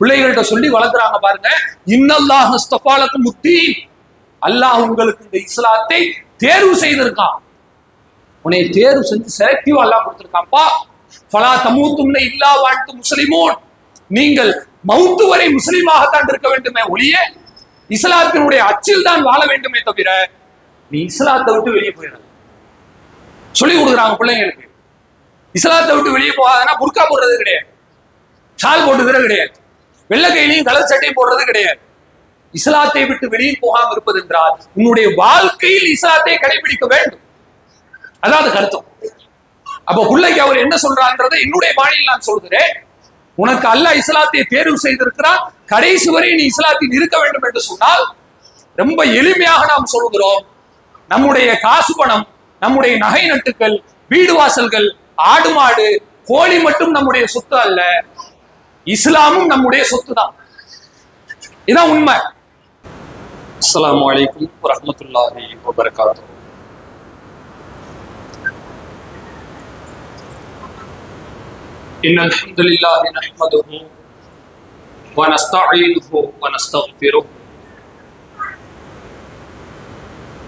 பிள்ளைகள்கிட்ட சொல்லி வளர்க்குறாங்க பாருங்க. இன்னல்லாஹ் அஸ்தஃபாலக்கு முத்தி, அல்லாஹ் உங்களுக்கு இந்த இஸ்லாத்தை தேர்வு செய்திருக்கான். உன்னை தேர்வு செஞ்சு செலக்டிவா அல்லாஹ் கொடுத்திருக்கான்ப்பா. ஃபலா தமூத்துன்ன இல்லா வஅன்தும் முஸ்லிமூன், நீங்கள் மௌத்து வரை முஸ்லிமாகத்தான் இருக்க வேண்டுமே ஒழிய இஸ்லாத்தினுடைய அச்சில் தான் வாழ வேண்டுமே தவிர நீ இஸ்லாத்தை விட்டு வெளியே போயிடாது. சொல்லி கொடுக்குறாங்க பிள்ளைங்களுக்கு. இஸ்லாத்தை விட்டு வெளியே போகாதுன்னா புர்கா போடுறது கிடையாது, ஷால் போட்டுக்கிறது கிடையாது, வெள்ளை கையிலையும் கலர் சட்டையும் போடுறது கிடையாது. இஸ்லாத்தை விட்டு வெளியே போகாமல் இருப்பது என்றால் உன்னுடைய வாழ்க்கையில் இஸ்லாத்தை கடைபிடிக்க வேண்டும். அதாவது கருத்தம். அப்ப பிள்ளைக்கு அவர் என்ன சொல்றான்றதை என்னுடைய பாணியில் நான் சொல்கிறேன். உனக்கு அல்லாஹ் இஸ்லாத்தை தேர்வு செய்திருக்கிறான், கடைசி வரை நீ இஸ்லாத்தில் இருக்க வேண்டும் என்று சொன்னால் ரொம்ப எளிமையாக நாம் சொல்கிறோம், நம்முடைய காசு பணம், நம்முடைய நகை நட்டுக்கள், வீடு வாசல்கள், ஆடு மாடு கோழி மட்டும் நம்முடைய சொத்து அல்ல, இஸ்லாமும் நம்முடைய சொத்து தான். இதான் உண்மை. அஸ்ஸலாமு அலைக்கும் வரஹ்மத்துல்லாஹி வபரகாத்துஹு. இன்னல் ஹம்துலில்லாஹி நஹ்மதுஹு வ நஸ்தஈனுஹு வ நஸ்தக்ஃபிருஹு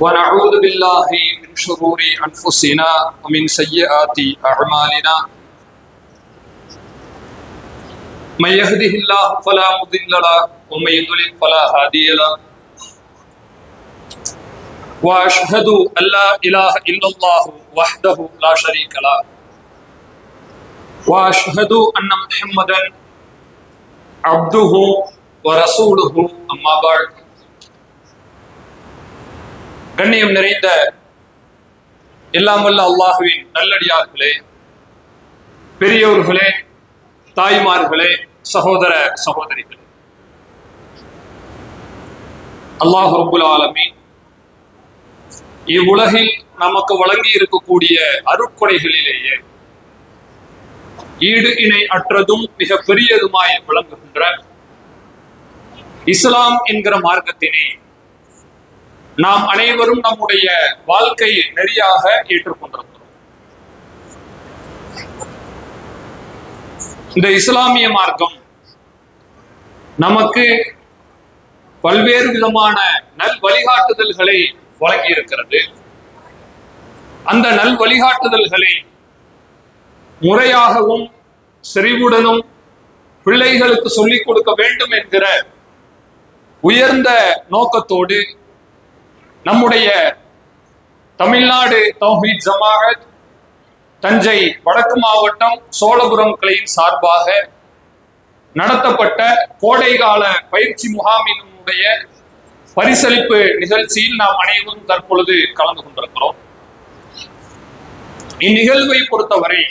வ நஊது பில்லாஹி மின் ஷுரூரி அன்ஃபுஸினா வ மின் ஸய்யிஆத்தி அஅமாலினா. மன் யஹ்திஹில்லாஹு ஃபலா முதில்ல லஹு வ மன் யுضلل ஃபலா ஹாதிய லஹு. வ அஷ்ஹது அல்லா இலாஹ இல்லல்லாஹு வஹ்தஹு லா ஷரீக லஹு வ அஷ்ஹது அன்ன முஹம்மதன் அப்துஹு வ ரசூலுஹு. அம்மா பஅத். கண்ணியம் நிறைந்த எல்லாம் வல்ல அல்லாஹ்வின் நல்லடியார்களே, பெரியோர்களே, தாய்மார்களே, சகோதர சகோதரிகளே, அல்லாஹ் ரப்புல் ஆலமீன் இவ்வுலகில் நமக்கு வழங்கி இருக்கக்கூடிய அருட்கொடைகளிலேயே ஈடு இணை அற்றதும் மிக பெரியதுமாய் விளங்குகின்ற இஸ்லாம் என்கிற மார்க்கத்தினை நாம் அனைவரும் நம்முடைய வாழ்க்கை நெறியாக ஏற்றுக்கொண்டிருக்கிறோம். இந்த இஸ்லாமிய மார்க்கம் நமக்கு பல்வேறு விதமான நல் வழிகாட்டுதல்களை வழங்கி இருக்கிறது. அந்த நல் வழிகாட்டுதல்களை முறையாகவும் செறிவுடனும் பிள்ளைகளுக்கு சொல்லிக் கொடுக்க வேண்டும் என்கிற உயர்ந்த நோக்கத்தோடு நம்முடைய தமிழ்நாடு தௌஹீத் ஜமாஅத் தஞ்சை வடக்கு மாவட்டம் சோழபுரம் கிளையின் சார்பாக நடத்தப்பட்ட கோடைகால பயிற்சி முகாமினுடைய பரிசளிப்பு நிகழ்ச்சியில் நாம் அனைவரும் தற்பொழுது கலந்து கொண்டிருக்கிறோம். இந்நிகழ்வை பொறுத்தவரை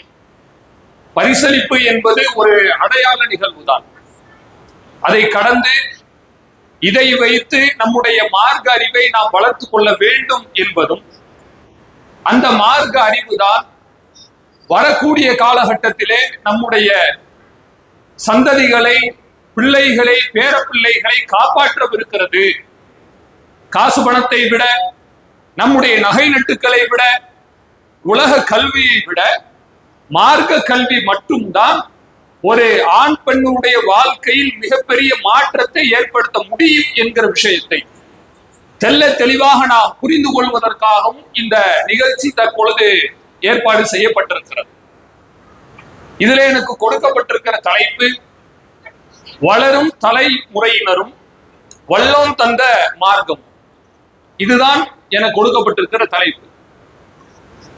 பரிசளிப்பு என்பது ஒரு அடையாள நிகழ்வு தான். அதை கடந்து இதை வைத்து நம்முடைய மார்க்க அறிவை நாம் வளர்த்துக் கொள்ள வேண்டும் என்பதும், அந்த மார்க்க அறிவுதான் வரக்கூடிய காலகட்டத்திலே நம்முடைய சந்ததிகளை, பிள்ளைகளை, பேர பிள்ளைகளை காப்பாற்றவிருக்கிறது. காசு பணத்தை விட, நம்முடைய நகை நட்டுக்களை விட, உலக கல்வியை விட மார்க்க கல்வி மட்டும்தான் ஒரு ஆண் பெண்ணுடைய வாழ்க்கையில் மிகப்பெரிய மாற்றத்தை ஏற்படுத்த முடியும் என்கிற விஷயத்தை தெல்ல தெளிவாக நாம் புரிந்து கொள்வதற்காகவும் இந்த நிகழ்ச்சி தற்பொழுது ஏற்பாடு செய்யப்பட்டிருக்கிறது. இதில் எனக்கு கொடுக்கப்பட்டிருக்கிற தலைப்பு, வளரும் தலைமுறையினரும் வல்லோன் தந்த மார்க்கம். இதுதான் எனக்கு கொடுக்கப்பட்டிருக்கிற தலைப்பு.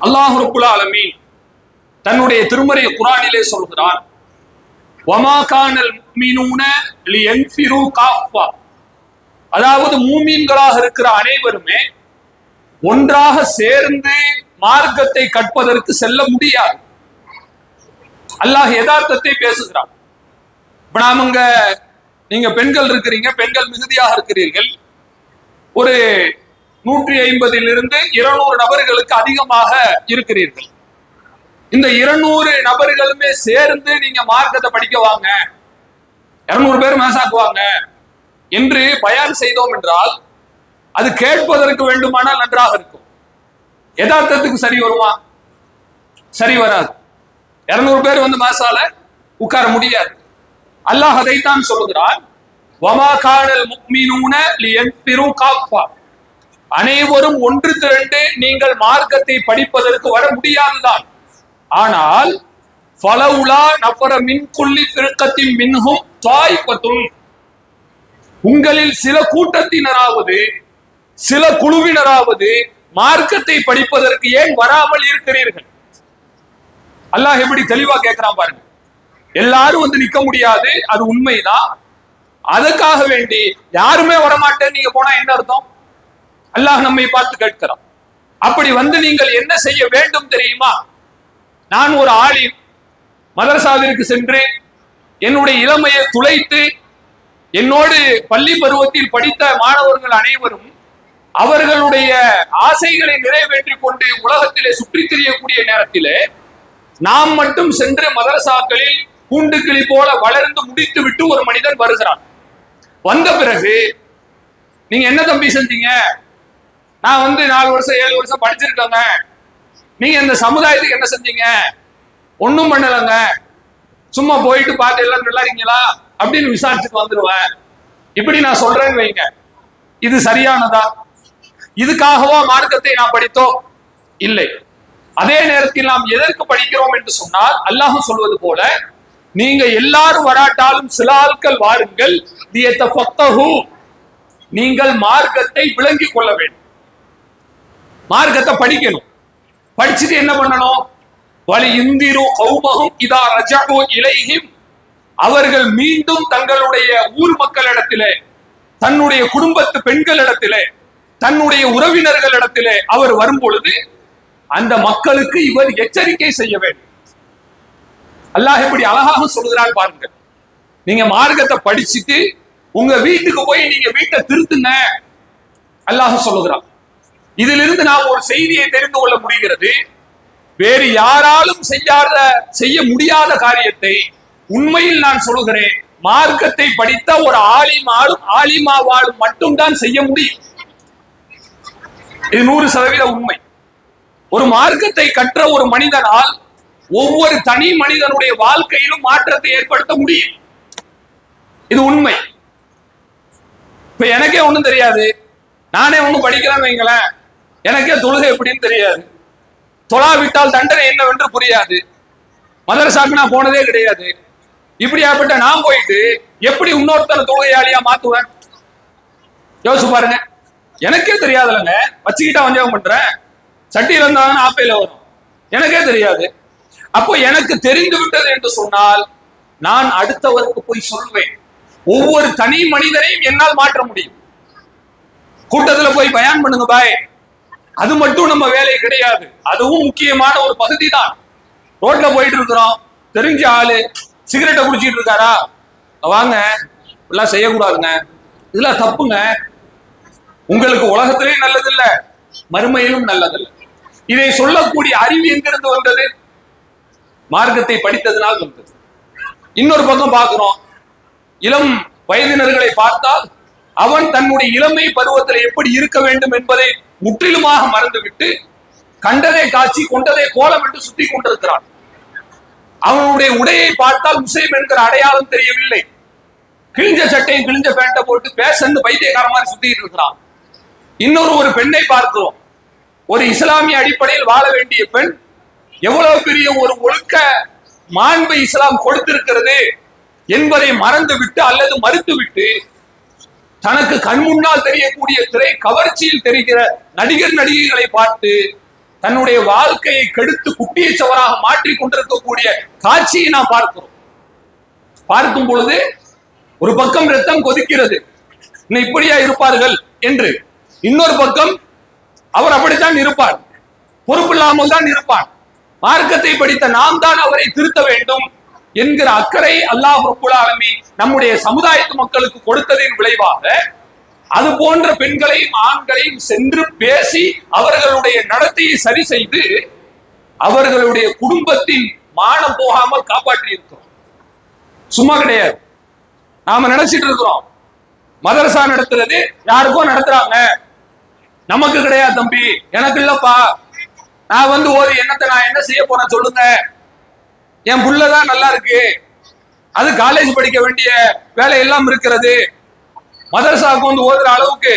அல்லாஹ் ரப்புல் ஆலமீன் தன்னுடைய திருமறை குர்ஆனிலே சொல்கிறான், வமா கானல் முஃமினூன லியன்ஃபிரு காஃபா, அதாவது மூமீன்களாக இருக்கிற அனைவருமே ஒன்றாக சேர்ந்து மார்க்கத்தை கற்பதற்கு செல்ல முடியாது. அல்லாஹ் யதார்த்தத்தை பேசுகிறான். இப்ப நாமங்க, நீங்க பெண்கள் இருக்கிறீங்க, பெண்கள் மிகுதியாக இருக்கிறீர்கள், ஒரு 150 200 நபர்களுக்கு அதிகமாக இருக்கிறீர்கள். இந்த 200 நபர்களுமே சேர்ந்து நீங்க மார்க்கத்தை படிக்க வாங்க, 200 பேர் மேசாக்குவாங்க என்று பயான் செய்தோம் என்றால் அது கேட்பதற்கு வேண்டுமானால் நன்றாக இருக்கும். யதார்த்தத்துக்கு சரி வருமா? சரி வராது. 200 பேர் வந்து மாசால உட்கார முடியாது. அல்லாஹ் அதைத்தான் சொல்லுகிறான், வமா கானல் முக்மினூன லியன்ஃபிரு காஃபா, அனைவரும் ஒன்று திரண்டு நீங்கள் மார்க்கத்தை படிப்பதற்கு வர முடியாதுதான். ஆனால் ஃபலவுலா நஃபர மின் குல்லி ஃபிர்கத்தின் மின்ஹும் தாயிஃபத்துன், உங்களில் சில கூட்டத்தினராவது சில குழுவினராவது மார்க்கத்தை படிப்பதற்கு ஏன் வராமல் இருக்கிறீர்கள்? அல்லாஹ் எப்படி தெளிவா கேட்கிறான் பாருங்க. எல்லாரும் வந்து நிக்க முடியாது, அது உண்மைதான். அதுக்காக வேண்டி யாருமே வரமாட்டேன்னு நீங்க போனா என்ன அர்த்தம்? அல்லாஹ் நம்மை பார்த்து கேட்கிறான். அப்படி வந்து நீங்கள் என்ன செய்ய வேண்டும் தெரியுமா? நான் ஒரு ஆலிம், மதரசாவிற்கு சென்று என்னுடைய இளமையை துளைத்து என்னோடு பள்ளி பருவத்தில் படித்த மாணவர்கள் அனைவரும் அவர்களுடைய ஆசைகளை நிறைவேற்றிக் கொண்டு உலகத்திலே சுற்றித் திரியக்கூடிய நேரத்திலே நாம் மட்டும் சென்று மதரசாக்களில் கூண்டுக்கிளி போல வளர்ந்து முடித்து விட்டு ஒரு மனிதன் வருகிறான். வந்த பிறகு நீங்க என்ன தம்பி செஞ்சீங்க? நான் வந்து 4 வருஷம் 7 வருஷம் படிச்சிருக்கேங்க. நீங்க இந்த சமுதாயத்துக்கு என்ன செஞ்சீங்க? ஒன்னும் பண்ணலங்க, சும்மா போயிட்டு பார்த்து எல்லாம் நல்லா இருக்கீங்களா அப்படின்னு விசாரிச்சுட்டு வந்துடுவேன். இப்படி நான் சொல்றேன்னு வைங்க, இது சரியானதா? இதுக்காகவா மார்க்கத்தை நாம் படித்தோம்? இல்லை. அதே நேரத்தில் நாம் எதற்கு படிக்கிறோம் என்று சொன்னால், அல்லாஹ் சொல்வது போல, நீங்க எல்லாரும் வராட்டாலும் சில ஆட்கள் வாருங்கள், நீங்கள் மார்க்கத்தை விளங்கிக் கொள்ள வேண்டும். மார்க்கத்தை படிக்கணும். படிச்சுட்டு என்ன பண்ணணும்? வலி இந்திரு கௌமஹும் இதா ரஜஉ இலைஹிம், அவர்கள் மீண்டும் தங்களுடைய ஊர் மக்களிடத்திலே, தன்னுடைய குடும்பத்து பெண்களிடத்திலே, தன்னுடைய உறவினர்களிடத்திலே அவர் வரும் பொழுது அந்த மக்களுக்கு இவர் எச்சரிக்கை செய்ய வேண்டும். அல்லாஹ் எப்படி அழகாக சொல்கிறான் பாருங்க. நீங்க மார்க்கத்தை படிச்சுட்டு உங்க வீட்டுக்கு போய் நீங்க வீட்டை திருத்துங்க அல்லாஹ் சொல்லுகிறான். இதிலிருந்து நாம் ஒரு செய்தியை தெரிந்து கொள்ள முடிகிறது. வேறு யாராலும் செய்ய முடியாத காரியத்தை உண்மையில் நான் சொல்லுகிறேன், மார்க்கத்தை படித்த ஒரு ஆலிமாவாலும் மட்டும்தான் செய்ய முடியும். இது 100% உண்மை. ஒரு மார்க்கத்தை கற்ற ஒரு மனிதனால் ஒவ்வொரு தனி மனிதனுடைய வாழ்க்கையிலும் மாற்றத்தை ஏற்படுத்த முடியும். இது உண்மை. இப்ப எனக்கே ஒண்ணும் தெரியாது, நானே ஒண்ணும் படிக்கிறேன்னு வைங்களேன், எனக்கே தொழுகை எப்படின்னு தெரியாது, தொழாவிட்டால் தண்டனை என்னவென்று புரியாது, மதரசாக்கு நான் போனதே கிடையாது. இப்படியாப்பட்ட நான் போயிட்டு எப்படி இன்னொருத்தனை தொழுகையாளியா மாத்துவேன்? யோசிச்சு பாருங்க. எனக்கே தெரியாதுலங்க, வச்சுக்கிட்டா வஞ்சகம் பண்றேன், சட்டியில இருந்தாங்க ஆப்பையில வரும், எனக்கே தெரியாது. அப்போ எனக்கு தெரிந்து விட்டது என்று சொன்னால் நான் அடுத்தவருக்கு போய் சொல்வேன். ஒவ்வொரு தனி மனிதனையும் என்னால் மாற்ற முடியும். கூட்டத்துல போய் பயான் பண்ணுங்க பாய், அது மட்டும் நம்ம வேலை கிடையாது, அதுவும் முக்கியமான ஒரு பகுதி தான். ரோட்ல போயிட்டு இருக்கிறோம், தெரிஞ்ச ஆளு சிகரெட்டை குடிச்சிட்டு இருக்காரா, வாங்க இதெல்லாம் செய்யக்கூடாதுங்க, இதெல்லாம் தப்புங்க, உங்களுக்கு உலகத்திலேயும் நல்லதில்ல மறுமையிலும் நல்லதில்லை. இதை சொல்லக்கூடிய அறிவு எங்கிருந்து வந்தது? மார்க்கத்தை படித்ததுனால் வந்தது. இன்னொரு பக்கம் பார்க்கிறோம், இளம் வயதினர்களை பார்த்தால் அவன் தன்னுடைய இளமை பருவத்தில் எப்படி இருக்க வேண்டும் என்பதை முற்றிலுமாக மறந்துவிட்டு கண்டதை காட்சி கொண்டதை கோலம் என்று சுத்தி கொண்டிருக்கிறான். அவனுடைய உடையை பார்த்தால் முஸ்லிம் என்கிற அடையாளம் தெரியவில்லை. கிழிஞ்ச சட்டையும் கிழிஞ்ச பேண்ட போட்டு பேசன்னு பைத்தியக்கார மாதிரி சுத்திட்டு இருக்கிறான். ஒரு பெண்ணை பார்க்கிறோம், ஒரு இஸ்லாமிய அடிப்படையில் வாழ வேண்டிய பெண், எவ்வளவு பெரிய ஒரு ஒழுக்க மாண்பை இஸ்லாம் கொடுத்திருக்கிறது என்பதை மறந்து விட்டு அல்லது மறுத்து விட்டு தனக்கு கண் முன்னால் தெரியக்கூடிய திரை கவர்ச்சியில் தெரிகிற நடிகர் நடிகைகளை பார்த்து தன்னுடைய வாழ்க்கையை கெடுத்து குட்டியை சவராக மாற்றிக் கொண்டிருக்கக்கூடிய காட்சியை நாம் பார்க்கிறோம். பார்க்கும் பொழுது ஒரு பக்கம் ரத்தம் கொதிக்கிறது, இன்னும் இப்படியா இருப்பார்கள் என்று. இன்னொரு பக்கம் அவர் அப்படித்தான் இருப்பார், பொறுப்பில்லாமல் தான் இருப்பார். மார்க்கத்தை படித்த நாம் தான் அவரை திருத்த வேண்டும் என்கிற அக்கறை அல்லாஹ் ரப்புல் ஆலமீன் நம்முடைய சமுதாயத்து மக்களுக்கு கொடுத்ததின் விளைவாக அது போன்ற பெண்களையும் ஆண்களையும் சென்று பேசி அவர்களுடைய நடத்தையை சரி செய்து அவர்களுடைய குடும்பத்தின் மானம் போகாமல் காப்பாற்றி இருக்கிறோம். சும்மா கிடையாது. நாம நினைச்சிட்டு இருக்கிறோம் மதரசா நடத்துறது யாருக்கோ நடத்துறாங்க, நமக்கு கிடையாது தம்பி, எனக்கு இல்லப்பா, நான் வந்து ஒரு எண்ணத்தை நான் என்ன செய்ய போறேன் சொல்லுங்க, என் புள்ளதான் நல்லா இருக்கு, அது காலேஜ் படிக்க வேண்டிய வேலை எல்லாம் இருக்கிறது. மதரசாவுக்கு வந்து ஓதுற அளவுக்கு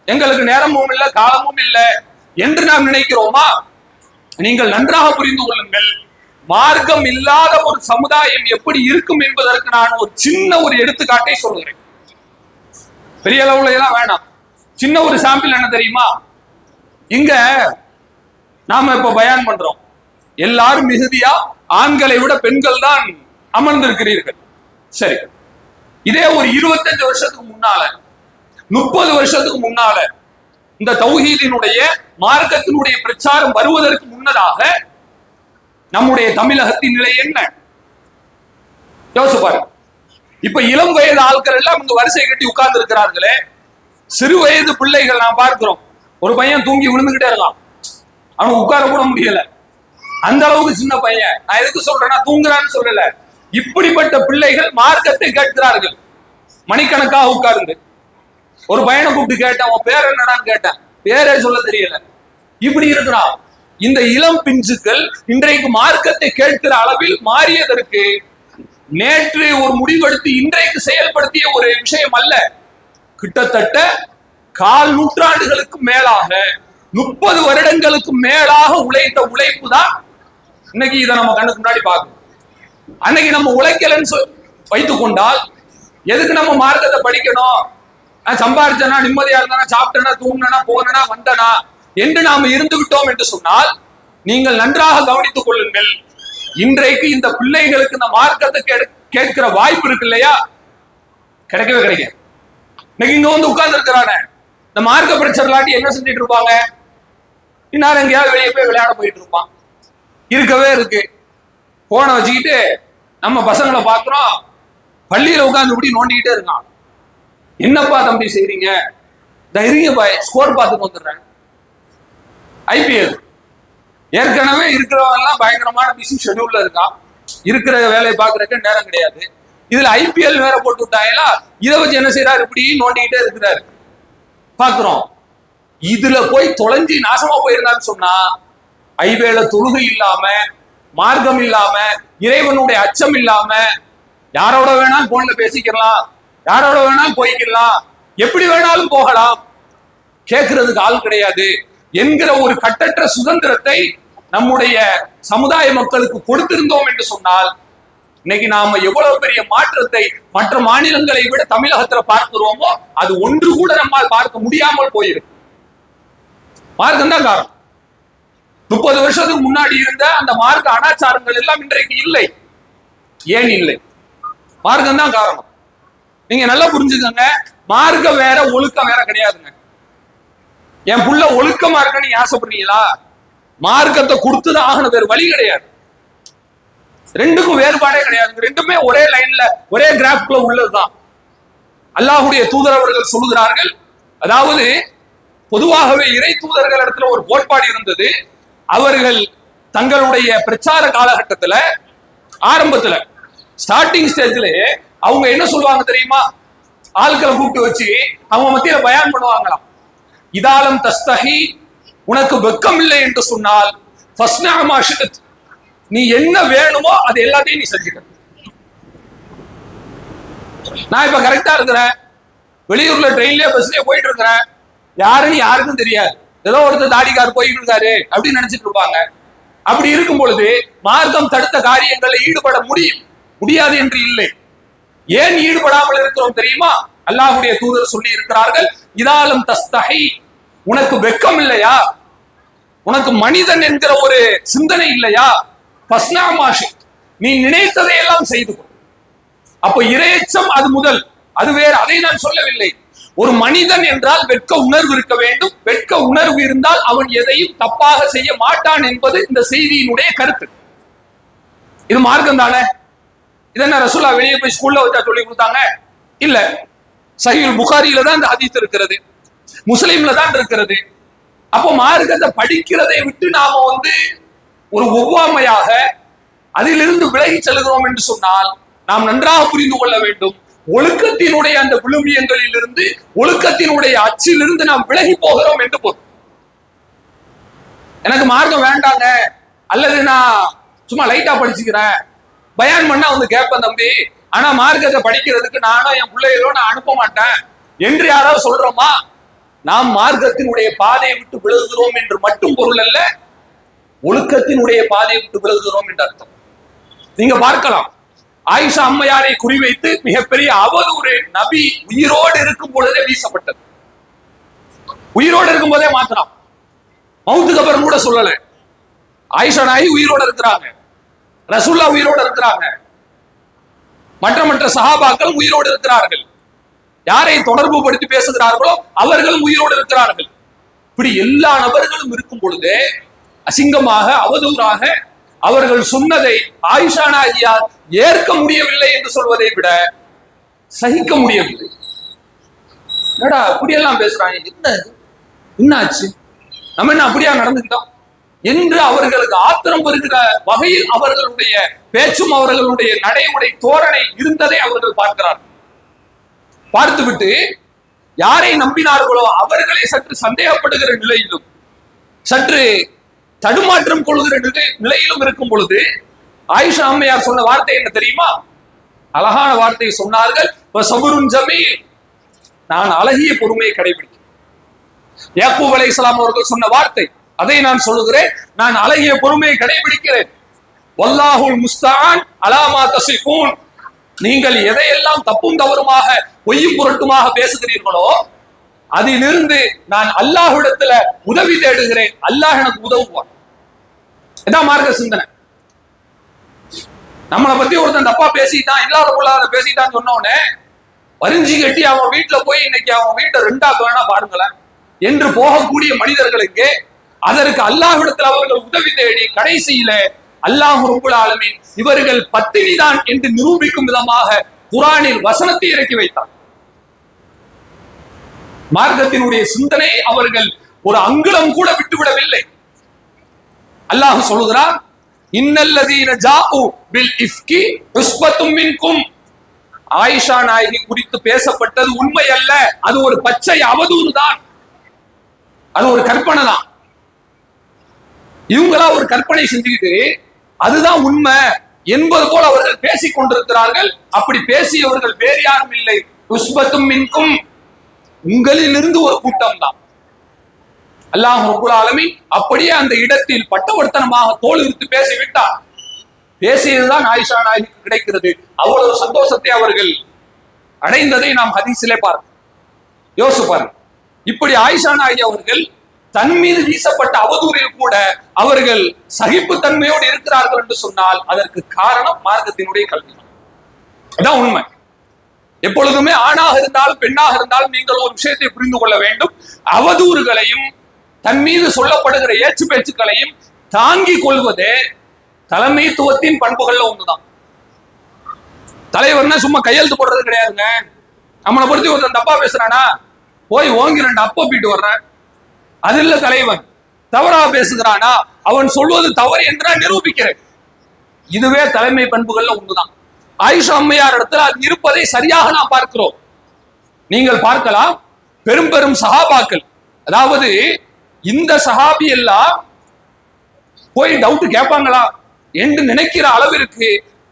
எங்களுக்கு நேரமும் இல்லை காலமும் இல்லை என்று நாம் நினைக்கிறோமா? நீங்கள் நன்றாக புரிந்து கொள்ளுங்கள், மார்க்கம் இல்லாத ஒரு சமுதாயம் எப்படி இருக்கும் என்பதற்கு நான் ஒரு சின்ன ஒரு எடுத்துக்காட்டை சொல்கிறேன். பெரிய அளவுல எல்லாம் வேணாம், சின்ன ஒரு சாம்பிள். என்ன தெரியுமா? இங்க நாம இப்ப பயான் பண்றோம், எல்லாரும் மிகுதியா ஆண்களை விட பெண்கள் தான் அமர்ந்திருக்கிறீர்கள். சரி, இதே ஒரு 25 வருஷத்துக்கு முன்னால, 30 வருஷத்துக்கு முன்னால இந்த தௌஹீதினுடைய மார்க்கத்தினுடைய பிரச்சாரம் வருவதற்கு முன்னதாக நம்முடைய தமிழகத்தின் நிலை என்ன? யோசிச்சு பாருங்க. இப்ப இளம் வயது ஆட்கள் எல்லாம் இங்க வரிசை கட்டி உட்கார்ந்து இருக்கிறார்களே, சிறு வயது பிள்ளைகள் நாம் பார்க்கிறோம். ஒரு பையன் தூங்கி விழுந்துகிட்டே இருக்கான், அவன் உட்கார கூட முடியல, அந்த அளவுக்கு சின்ன பையன். நான் எதுக்கு சொல்றேன்னா, தூங்குறான்னு சொல்லல, இப்படிப்பட்ட பிள்ளைகள் மார்க்கத்தை கேட்கிறார்கள் மணிக்கணக்காக உட்கார்ந்து. ஒரு பையனை கூப்பிட்டு கேட்டேன், உன் பேர் என்னடான்னு கேட்டேன், பேரே சொல்ல தெரியல. இப்படி இருக்கிறான். இந்த இளம் பிஞ்சுக்கள் இன்றைக்கு மார்க்கத்தை கேட்கிற அளவில் மாறியதற்கு நேற்று ஒரு முடிவெடுத்து இன்றைக்கு செயல்படுத்திய ஒரு விஷயம் அல்ல. கிட்டத்தட்ட 1/4 நூற்றாண்டுகளுக்கு மேலாக, 30 வருடங்களுக்கு மேலாக உழைத்த உழைப்பு தான் இன்னைக்கு இதை நம்ம கண்ணுக்கு முன்னாடி பார்க்கணும். அன்னைக்கு நம்ம உழைக்கலன்னு வைத்துக் கொண்டால் எதுக்கு நம்ம மார்க்கத்தை படிக்கணும்? சம்பாரிச்சனா, நிம்மதியா இருந்தானா, சாப்பிட்டனா, தூங்கினா, போனா, வந்தனா என்று நாம் இருந்து விட்டோம் என்று சொன்னால், நீங்கள் நன்றாக கவனித்துக் கொள்ளுங்கள், இன்றைக்கு இந்த பிள்ளைகளுக்கு இந்த மார்க்கத்தை கேட்கிற வாய்ப்பு இருக்கு இல்லையா? கிடைக்கவே கிடைக்காது. இன்னைக்கு இங்க வந்து உட்கார்ந்து இருக்கிறானே, இந்த மார்க்க பிரச்சனை என்ன செஞ்சுட்டு இருப்பாங்க? இன்னாரும் எங்கேயாவது வெளியே போய் விளையாட போயிட்டு இருப்பான். இருக்கவே இருக்கு, போனை வச்சுக்கிட்டு நம்ம பசங்களை பார்க்கிறோம், பள்ளியில உட்கார்ந்து இப்படி நோண்டிக்கிட்டே இருக்கான். என்னப்பா தம்பி செய்றீங்க? தைரியம் பாய், ஸ்கோர் பார்த்துட்டு வந்துடுறேன். ஐபிஎல் ஏற்கனவே இருக்கிறவங்க எல்லாம் பயங்கரமான பிஸி ஷெட்யூல்ல இருக்கான், இருக்கிற வேலையை பார்க்கறதுக்கு நேரம் கிடையாது. இதுல ஐபிஎல் வேற போட்டு விட்டாங்களா, இதை வச்சு என்ன செய்யறாரு? இப்படி நோண்டிக்கிட்டே இருக்கிறாரு, பாக்குறோம். இதுல போய் தொலைஞ்சி நாசமா போயிருந்தான்னு சொன்னா, ஐவேள தொழுகை இல்லாம, மார்க்கம் இல்லாம, இறைவனுடைய அச்சம் இல்லாம, யாரோட வேணாலும் போன்ல பேசிக்கலாம், யாரோட வேணாலும் போய்க்கலாம், எப்படி வேணாலும் போகலாம், கேட்கறதுக்கு ஆள் கிடையாது என்கிற ஒரு கட்டற்ற சுதந்திரத்தை நம்முடைய சமுதாய மக்களுக்கு கொடுத்திருந்தோம் என்று சொன்னால், இன்னைக்கு நாம எவ்வளவு பெரிய மாற்றத்தை மற்ற மாநிலங்களை விட தமிழகத்துல பார்க்கிறோமோ, அது ஒன்று கூட நம்மால் பார்க்க முடியாமல் போயிருக்கு. மார்க்கம் தான் காரணம். 30 வருஷத்துக்கு முன்னாடி இருந்த அந்த மார்க்க அனாச்சாரங்கள் எல்லாம் இன்றைக்கு இல்லை. ஏன் இல்லை? மார்க்கம் தான் காரணம். நீங்க நல்லா புரிஞ்சுக்கங்க, மார்க்கம் வேற, ஒழுக்கம் வேற கிடையாதுங்க. என் புள்ள ஒழுக்கமா இருக்க நீங்க ஆசைப்படுறீங்களா? மார்க்கத்தை கொடுத்துதான் ஆகணும், வேறு வழி கிடையாது. ரெண்டுக்கும் வேறுபாடே கிடையாது. ரெண்டுமே ஒரே லைன்ல, ஒரே கிராஃப்ல உள்ளதுதான். அல்லாஹ்வுடைய தூதர் அவர்கள் சொல்லுகிறார்கள், அதாவது பொதுவாகவே இறை தூதர்கள் இடத்துல ஒரு கோட்பாடு இருந்தது. அவர்கள் தங்களுடைய பிரச்சார காலகட்டத்துல, ஆரம்பத்துல, ஸ்டார்டிங் ஸ்டேஜ்ல அவங்க என்ன சொல்லுவாங்க தெரியுமா? ஆட்களை கூப்பிட்டு வச்சு அவங்க மத்தியில பயான் பண்ணுவாங்களாம். இதாலம் தஸ்தஹி, உனக்கு வெக்கம் இல்லை என்று சொன்னால் ஃபஸ்னா மா ஷித், நீ என்ன வேணுமோ அது எல்லாத்தையும் நீ செஞ்சுக்க. நான் இப்ப கரெக்டா இருக்கிறேன், வெளியூர்ல ட்ரெயின்லயே பஸ்லயே போயிட்டு இருக்கிறேன், யாருன்னு யாருக்கும் தெரியாது, ஏதோ ஒருத்தர் தாடிக்கார் போயிட்டு இருக்காரு அப்படின்னு நினைச்சிட்டு இருப்பாங்க. அப்படி இருக்கும் பொழுது மார்க்கம் தடுத்த காரியங்களில் ஈடுபட முடியாது என்று இல்லை. ஏன் ஈடுபடாமல் இருக்கிறோம் தெரியுமா? அல்லாஹ்வுடைய தூதர் சொல்லி இருக்கிறார்கள், இதாலம் தஸ்தஹி, உனக்கு வெக்கம் இல்லையா? உனக்கு மனிதன் என்கிற ஒரு சிந்தனை இல்லையா? ஃபஸ்னா மா ஷித், நீ நினைத்ததை எல்லாம் செய்து கொள். அப்ப இரையச்சம் அது முதல், அது வேறு, அதை நான் சொல்லவில்லை. ஒரு மனிதன் என்றால் வெட்க உணர்வு இருக்க வேண்டும். வெட்க உணர்வு இருந்தால் அவன் எதையும் தப்பாக செய்ய மாட்டான் என்பது இந்த செய்தியினுடைய கருத்து. இது மார்க்கம் தானே? இதென்ன ரசூலா வெளியே போய் ஸ்கூல்ல வச்சா சொல்லி கொடுத்தாங்க? இல்ல, சஹீஹுல் புகாரியில தான் இந்த ஹதீஸ் இருக்கிறது, முஸ்லிம்ல தான் இருக்கிறது. அப்போ மார்க்கத்தை படிக்கிறதை விட்டு நாம ஒரு ஒவ்வாமையாக அதிலிருந்து விலகி செல்கிறோம் என்று சொன்னால் நாம் நன்றாக புரிந்து கொள்ள வேண்டும். ஒழுக்கத்தினுடைய அந்த விழுமியங்களில் இருந்து, ஒழுக்கத்தினுடைய அச்சிலிருந்து நாம் விலகி போகிறோம் என்று பொருள். எனக்கு மார்க்கம் வேண்டாங்க, அல்லது நான் சும்மா லைட்டா படிச்சுக்கிறேன், பயான் பண்ணா கேட்பேன், தம்பி ஆனா மார்க்கத்தை படிக்கிறதுக்கு நானும் என் பிள்ளைகளோ நான் அனுப்ப மாட்டேன் என்று யாராவது சொல்றோமா? நாம் மார்க்கத்தினுடைய பாதையை விட்டு விலகுகிறோம் என்று மட்டும் பொருள் அல்ல, ஒழுக்கத்தினுடைய பாதையை விட்டு விலகுகிறோம் என்று அர்த்தம். நீங்க பார்க்கலாம், ஆயிஷா அம்மையாரை குறிவைத்து மிகப்பெரிய அவதூறு நபி உயிரோடு இருக்கும் பொழுதே வீசப்பட்டது. உயிரோடு இருக்கும் போதே மாத்திரம், மவுத்துக்கு அப்புறம் கூட சொல்லல. ஆயிஷா நாயகி உயிரோடு இருக்கிறாங்க, ரசூல்லா உயிரோடு இருக்கிறாங்க, மற்ற சஹாபாக்களும் உயிரோடு இருக்கிறார்கள். யாரை தொடர்பு படுத்தி பேசுகிறார்களோ அவர்களும் உயிரோடு இருக்கிறார்கள். இப்படி எல்லா நபர்களும் இருக்கும் பொழுது அசிங்கமாக அவதூறாக அவர்கள் சொன்னதை ஆயிஷா நாயகியார் ஏற்க முடியவில்லை என்று சொல்வதை விட சகிக்க முடியவில்லை. என்னடா அப்படியெல்லாம் பேசுறாங்க, என்னாச்சு, நம்ம என்ன அப்படியா நடந்துக்கிட்டோம் என்று அவர்களுக்கு ஆத்திரம் வருகிற வகையில் அவர்களுடைய பேச்சும் அவர்களுடைய நடைமுறை தோரணை இருந்ததை அவர்கள் பார்க்கிறார்கள். பார்த்துவிட்டு யாரை நம்பினார்களோ அவர்களை சற்று சந்தேகப்படுகிற நிலையிலும் சற்று தடுமாற்றம் கொள்கிற நிலையிலும் இருக்கும் பொழுது ஆயிஷா அம்மையார் சொன்ன வார்த்தை என்ன தெரியுமா? அழகான வார்த்தையை சொன்னார்கள், நான் அழகிய பொறுமையை கடைபிடிக்கிறேன். யாக்கூப் அலைஹிஸ்ஸலாம் அவர்கள் சொன்ன வார்த்தை, அதை நான் சொல்லுகிறேன், நான் அழகிய பொறுமையை கடைபிடிக்கிறேன். வல்லாஹுல் முஸ்தஆன் அலா மா தஸிஃபூன், நீங்கள் எதையெல்லாம் தப்பும் தவறுமாக பொய்யும் புரட்டுமாக பேசுகிறீர்களோ அதிலிருந்து நான் அல்லாஹ்விடத்துல உதவி தேடுகிறேன், அல்லாஹ் எனக்கு உதவுவான். இதான் மார்க்க சிந்தனை. நம்மளை பத்தி ஒருத்தன் தப்பா பேசிட்டான், இல்லாத பொல்லாத பேசிட்டான்னு சொன்னோடனே வரிஞ்சி கட்டி அவன் வீட்டுல போய் இன்னைக்கு அவன் வீட்டை ரெண்டாக்க வேணா பாருங்களேன் என்று போகக்கூடிய மனிதர்களுக்கு அதற்கு அல்லாஹ்விடத்தில் அவர்கள் உதவி தேடி கடைசியில அல்லாஹ் ரப்புல் ஆலமீன் இவர்கள் பத்தினிதான் என்று நிரூபிக்கும் விதமாக குர்ஆனில் வசனத்தை இறக்கி வைத்தார். மார்க்கத்தினுடைய சிந்தனை அவர்கள் ஒரு அங்குலம் கூட விட்டுவிடவில்லை. அல்லாஹ் சொல்லுகிறார், இன்னல்லதீன ஜாஉ பில் இஃப்கி உஸ்பத்தும் மின்கும். ஆயிஷா நாயகி குறித்து பேசப்பட்டது உண்மை அல்ல, அது ஒரு பச்சை அவதூறு தான், அது ஒரு கற்பனை தான். இவங்களா ஒரு கற்பனை செஞ்சுக்கிட்டு அதுதான் உண்மை என்பது போல அவர்கள் பேசிக் கொண்டிருக்கிறார்கள். அப்படி பேசியவர்கள் வேறு யாரும் இல்லை, உஸ்பத்தும் மின்கும், உங்களிலிருந்து ஒரு கூட்டம் தான். அல்லாஹ் ரப்புல் ஆலமீன் அப்படியே அந்த இடத்தில் பட்டவர்த்தனமாக தோல் விரித்து பேசிவிட்டார். பேசியதுதான் ஆயிஷா நாயகிக்கு கிடைக்கிறது. அவ்வளவு சந்தோஷத்தை அவர்கள் அடைந்ததை நாம் ஹதீஸிலே பார்க்கிறோம். யோசிச்சு பாருங்க, இப்படி ஆயிஷா நாயகி அவர்கள் தன் மீது வீசப்பட்ட அவதூறில் கூட அவர்கள் சகிப்பு தன்மையோடு இருக்கிறார்கள் என்று சொன்னால் அதற்கு காரணம் மார்க்கத்தினுடைய கல்வி. அதான் உண்மை. எப்பொழுதுமே ஆணாக இருந்தாலும் பெண்ணாக இருந்தாலும் நீங்கள் ஒரு விஷயத்தை புரிந்து கொள்ள வேண்டும், அவதூறுகளையும் தன் மீது சொல்லப்படுகிற ஏச்சு பேச்சுக்களையும் தாங்கிக் கொள்வதே தலைமைத்துவத்தின் பண்புகள்ல ஒண்ணுதான். தலைவர்னா சும்மா கையெழுத்து போடுறது கிடையாதுங்க. நம்மளை பொறுத்து ஒருத்தன் தப்பா பேசுறானா போய் ஓங்கி 2 அப்ப போயிட்டு வர்றேன், அது இல்ல தலைவன். தவறா பேசுகிறானா அவன் சொல்வது தவறு என்று நிரூபிக்கிறேன். இதுவே தலைமை பண்புகள்ல ஒண்ணுதான். ஆயிஷா அம்மையார் இடத்துல அது இருப்பதை சரியாக நாம் பார்க்கிறோம். நீங்கள் பார்க்கலாம், பெரும் பெரும் சஹாபாக்கள், அதாவது இந்த சஹாபி எல்லாம் போய் டவுட் கேட்பாங்களா என்று நினைக்கிற அளவிற்கு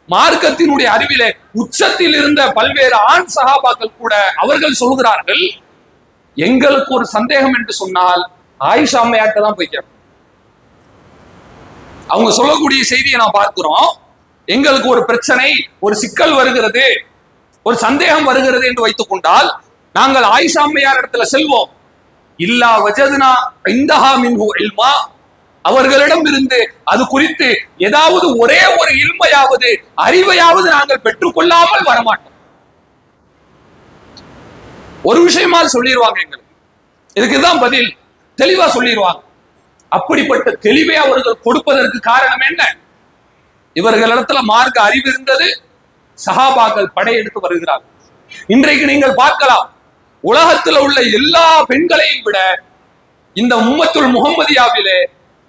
மார்க்கத்தினுடைய அறிவிலே உச்சத்தில் இருந்த பல்வேறு ஆண் சஹாபாக்கள் கூட அவர்கள் சொல்கிறார்கள், எங்களுக்கு ஒரு சந்தேகம் என்று சொன்னால் ஆயிஷா அம்மையார்ட்ட தான் போய் கேட்போம். அவங்க சொல்லக்கூடிய செய்தியை நான் பார்க்கிறோம். எங்களுக்கு ஒரு பிரச்சனை, ஒரு சிக்கல் வருகிறது, ஒரு சந்தேகம் வருகிறது என்று வைத்துக் கொண்டால் நாங்கள் ஆயிஷா அம்மையார் இடத்துல செல்வோம். இல்லா வஜதுனா இந்தஹா மின்ஹு இல்மா, அவர்களிடம் இருந்து அது குறித்து ஏதாவது ஒரே ஒரு இல்மையாவது அறிவையாவது நாங்கள் பெற்றுக்கொள்ளாமல் வரமாட்டோம். ஒரு விஷயமா சொல்லிடுவாங்க, எங்களுக்கு இதுக்குதான் பதில் தெளிவா சொல்லிடுவாங்க. அப்படிப்பட்ட தெளிவை அவர்கள் கொடுப்பதற்கு காரணம் என்ன? இவர்களிடத்துல மார்க்க அறிவு இருந்தது, சஹாபாக்கள் படையெடுத்து வருகிறார்கள். இன்றைக்கு நீங்கள் பார்க்கலாம், உலகத்தில் உள்ள எல்லா பெண்களையும் விட இந்த உம்மத்துல் முஹம்மதியாவிலே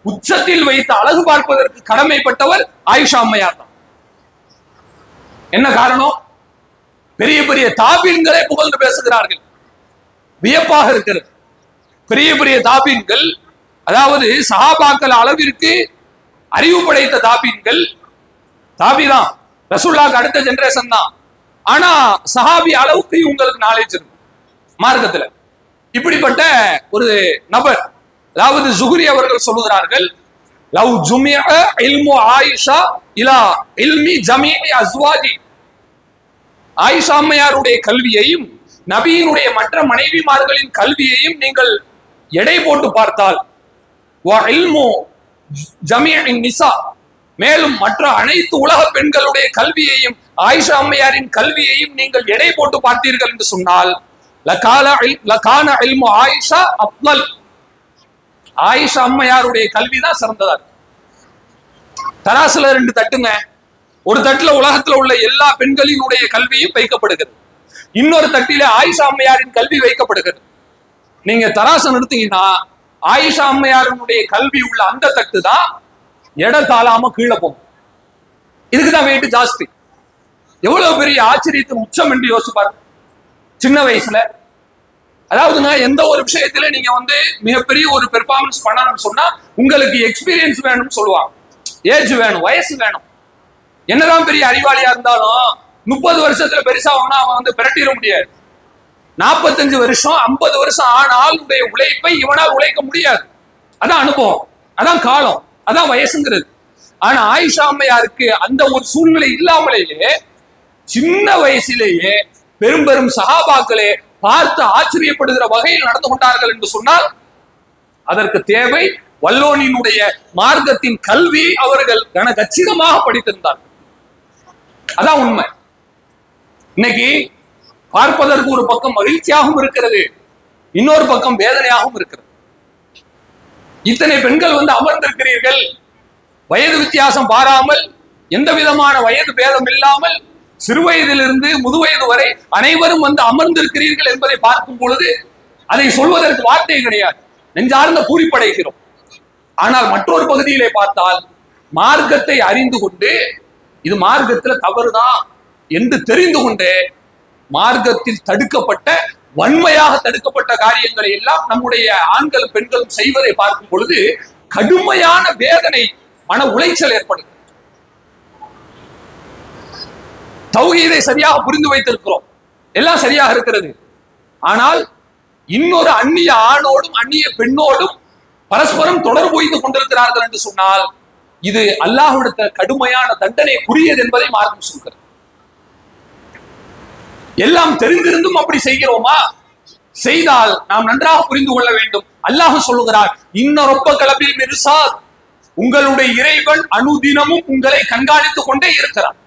உச்சத்தில் வைத்து அழகு பார்ப்பதற்கு கடமைப்பட்டவர் ஆயிஷா அம்மையார் தான். என்ன காரணம்? பெரிய பெரிய தாபீன்களே புகழ்ந்து பேசுகிறார்கள். வியப்பாக இருக்கிறது. பெரிய பெரிய தாபீன்கள், அதாவது சஹாபாக்கள் அளவிற்கு அறிவு படைத்த தாபீன்கள், தாபிதான் ரசூலுல்லாஹ்க்கு அடுத்த ஜெனரேஷன் தான். ஆனா சஹாபி அளவுக்கு உங்களுக்கு நாலேஜ் இருக்கும் மார்க்கத்துல. இப்படிப்பட்ட ஒரு நபர், அதாவது ஜுஹ்ரி அவர்கள் சொல்லுகிறார்கள், லவ் ஜுமிஅ இல்மு ஆயிஷா இலா இல்மி ஜமீஇ அஸ்வாஜி, ஆயிஷா அம்மையாருடைய கல்வியையும் நபியினுடைய மற்ற மனைவிமார்களின் கல்வியையும் நீங்கள் எடை போட்டு பார்த்தால், வ இல்மு ஜமீஇ நிசா, மேலும் மற்ற அனைத்து உலக பெண்களுடைய கல்வியையும் ஆயிஷா அம்மையாரின் கல்வியையும் நீங்கள் எடை போட்டு பார்த்தீர்கள் என்று சொன்னால், லகான இல்மு ஆயிஷா அஃதல், ஆயிஷா அம்மையாருடைய கல்விதான் சிறந்ததா. தராசுல ரெண்டு தட்டுங்க, ஒரு தட்டுல உலகத்துல உள்ள எல்லா பெண்களினுடைய கல்வியும் வைக்கப்படுகிறது, இன்னொரு தட்டில ஆயிஷா அம்மையாரின் கல்வி வைக்கப்படுகிறது. நீங்க தராசு நிறுத்தீங்கன்னா ஆயிஷா அம்மையாருடைய கல்வி உள்ள அந்த தட்டு தான் எடை தாழாம கீழே போகும். இதுக்குதான் வெயிட் ஜாஸ்தி. எவ்வளவு பெரிய ஆச்சரியத்தின் உச்சம் என்று யோசிப்பாரு சின்ன வயசுல. அதாவதுங்க, எந்த ஒரு விஷயத்துல நீங்க மிகப்பெரிய ஒரு பெர்ஃபார்மன்ஸ் பண்ணணும்னு சொன்னா உங்களுக்கு எக்ஸ்பீரியன்ஸ் வேணும்னு சொல்லுவாங்க, ஏஜ் வேணும், வயசு வேணும். என்னதான் பெரிய அறிவாளியா இருந்தாலும் 30 வருஷத்துல பெருசா அவன் பிரட்டிட முடியாது. 45 வருஷம் 50 வருஷம் ஆனாலுடைய உழைப்பை இவனால் உழைக்க முடியாது. அதான் அனுபவம், அதான் காலம், அதான் வயசுங்கிறது. ஆனா ஆயிஷா அம்மையாருக்கு அந்த ஒரு சூழ்நிலை இல்லாமலேயே சின்ன வயசிலேயே பெரும் பெரும் சஹாபாக்களே பார்த்து ஆச்சரியப்படுகிற வகையில் நடந்து கொண்டார்கள் என்று சொன்னால் அதற்கு தேவை வல்லோனினுடைய மார்க்கத்தின் கல்வி அவர்கள் கச்சிதமாக படித்திருந்தார்கள். அதான் உண்மை. இன்னைக்கு பார்ப்பதற்கு ஒரு பக்கம் மகிழ்ச்சியாகவும் இருக்கிறது, இன்னொரு பக்கம் வேதனையாகவும் இருக்கிறது. இத்தனை பெண்கள் அமர்ந்திருக்கிறீர்கள், வயது வித்தியாசம் பாராமல், எந்த விதமான வயது பேதம் இல்லாமல், சிறுவயதிலிருந்து முதுவயது வரை அனைவரும் அமர்ந்திருக்கிறீர்கள் என்பதை பார்க்கும் பொழுது அதை சொல்வதற்கு வார்த்தை கிடையாது, நெஞ்சார்ந்த பூரிப்படைகிறோம். ஆனால் மற்றொரு பகுதியிலே பார்த்தால் மார்க்கத்தை அறிந்து கொண்டு இது மார்க்கத்துல தவறுதான் என்று தெரிந்து கொண்டு மார்க்கத்தில் தடுக்கப்பட்ட, வன்மையாக தடுக்கப்பட்ட காரியங்களை எல்லாம் நம்முடைய ஆண்களும் பெண்களும் செய்வதை பார்க்கும் பொழுது கடுமையான வேதனை, மன உளைச்சல் ஏற்படுகிறது. தௌஹீதை சரியாக புரிந்து வைத்திருக்கிறோம், எல்லாம் சரியாக இருக்கிறது. ஆனால் இன்னொரு அந்நிய ஆணோடும் அந்நிய பெண்ணோடும் பரஸ்பரம் தொடர்பு வைத்து கொண்டிருக்கிறார்கள் என்று சொன்னால் இது அல்லாஹ்விடத்தில் கடுமையான தண்டனைக்குரியது என்பதை மார்க்கம் சொல்கிறது. எல்லாம் தெரிந்திருந்தும் அப்படி செய்கிறோமா? செய்தால் நாம் நன்றாக புரிந்து கொள்ள வேண்டும். அல்லாஹ் சொல்லுகிறார், இன்னொரு கலபில் மிர்சாத், உங்களுடைய இறைவன் அனுதினமும் உங்களை கண்காணித்துக் கொண்டே இருக்கிறார்.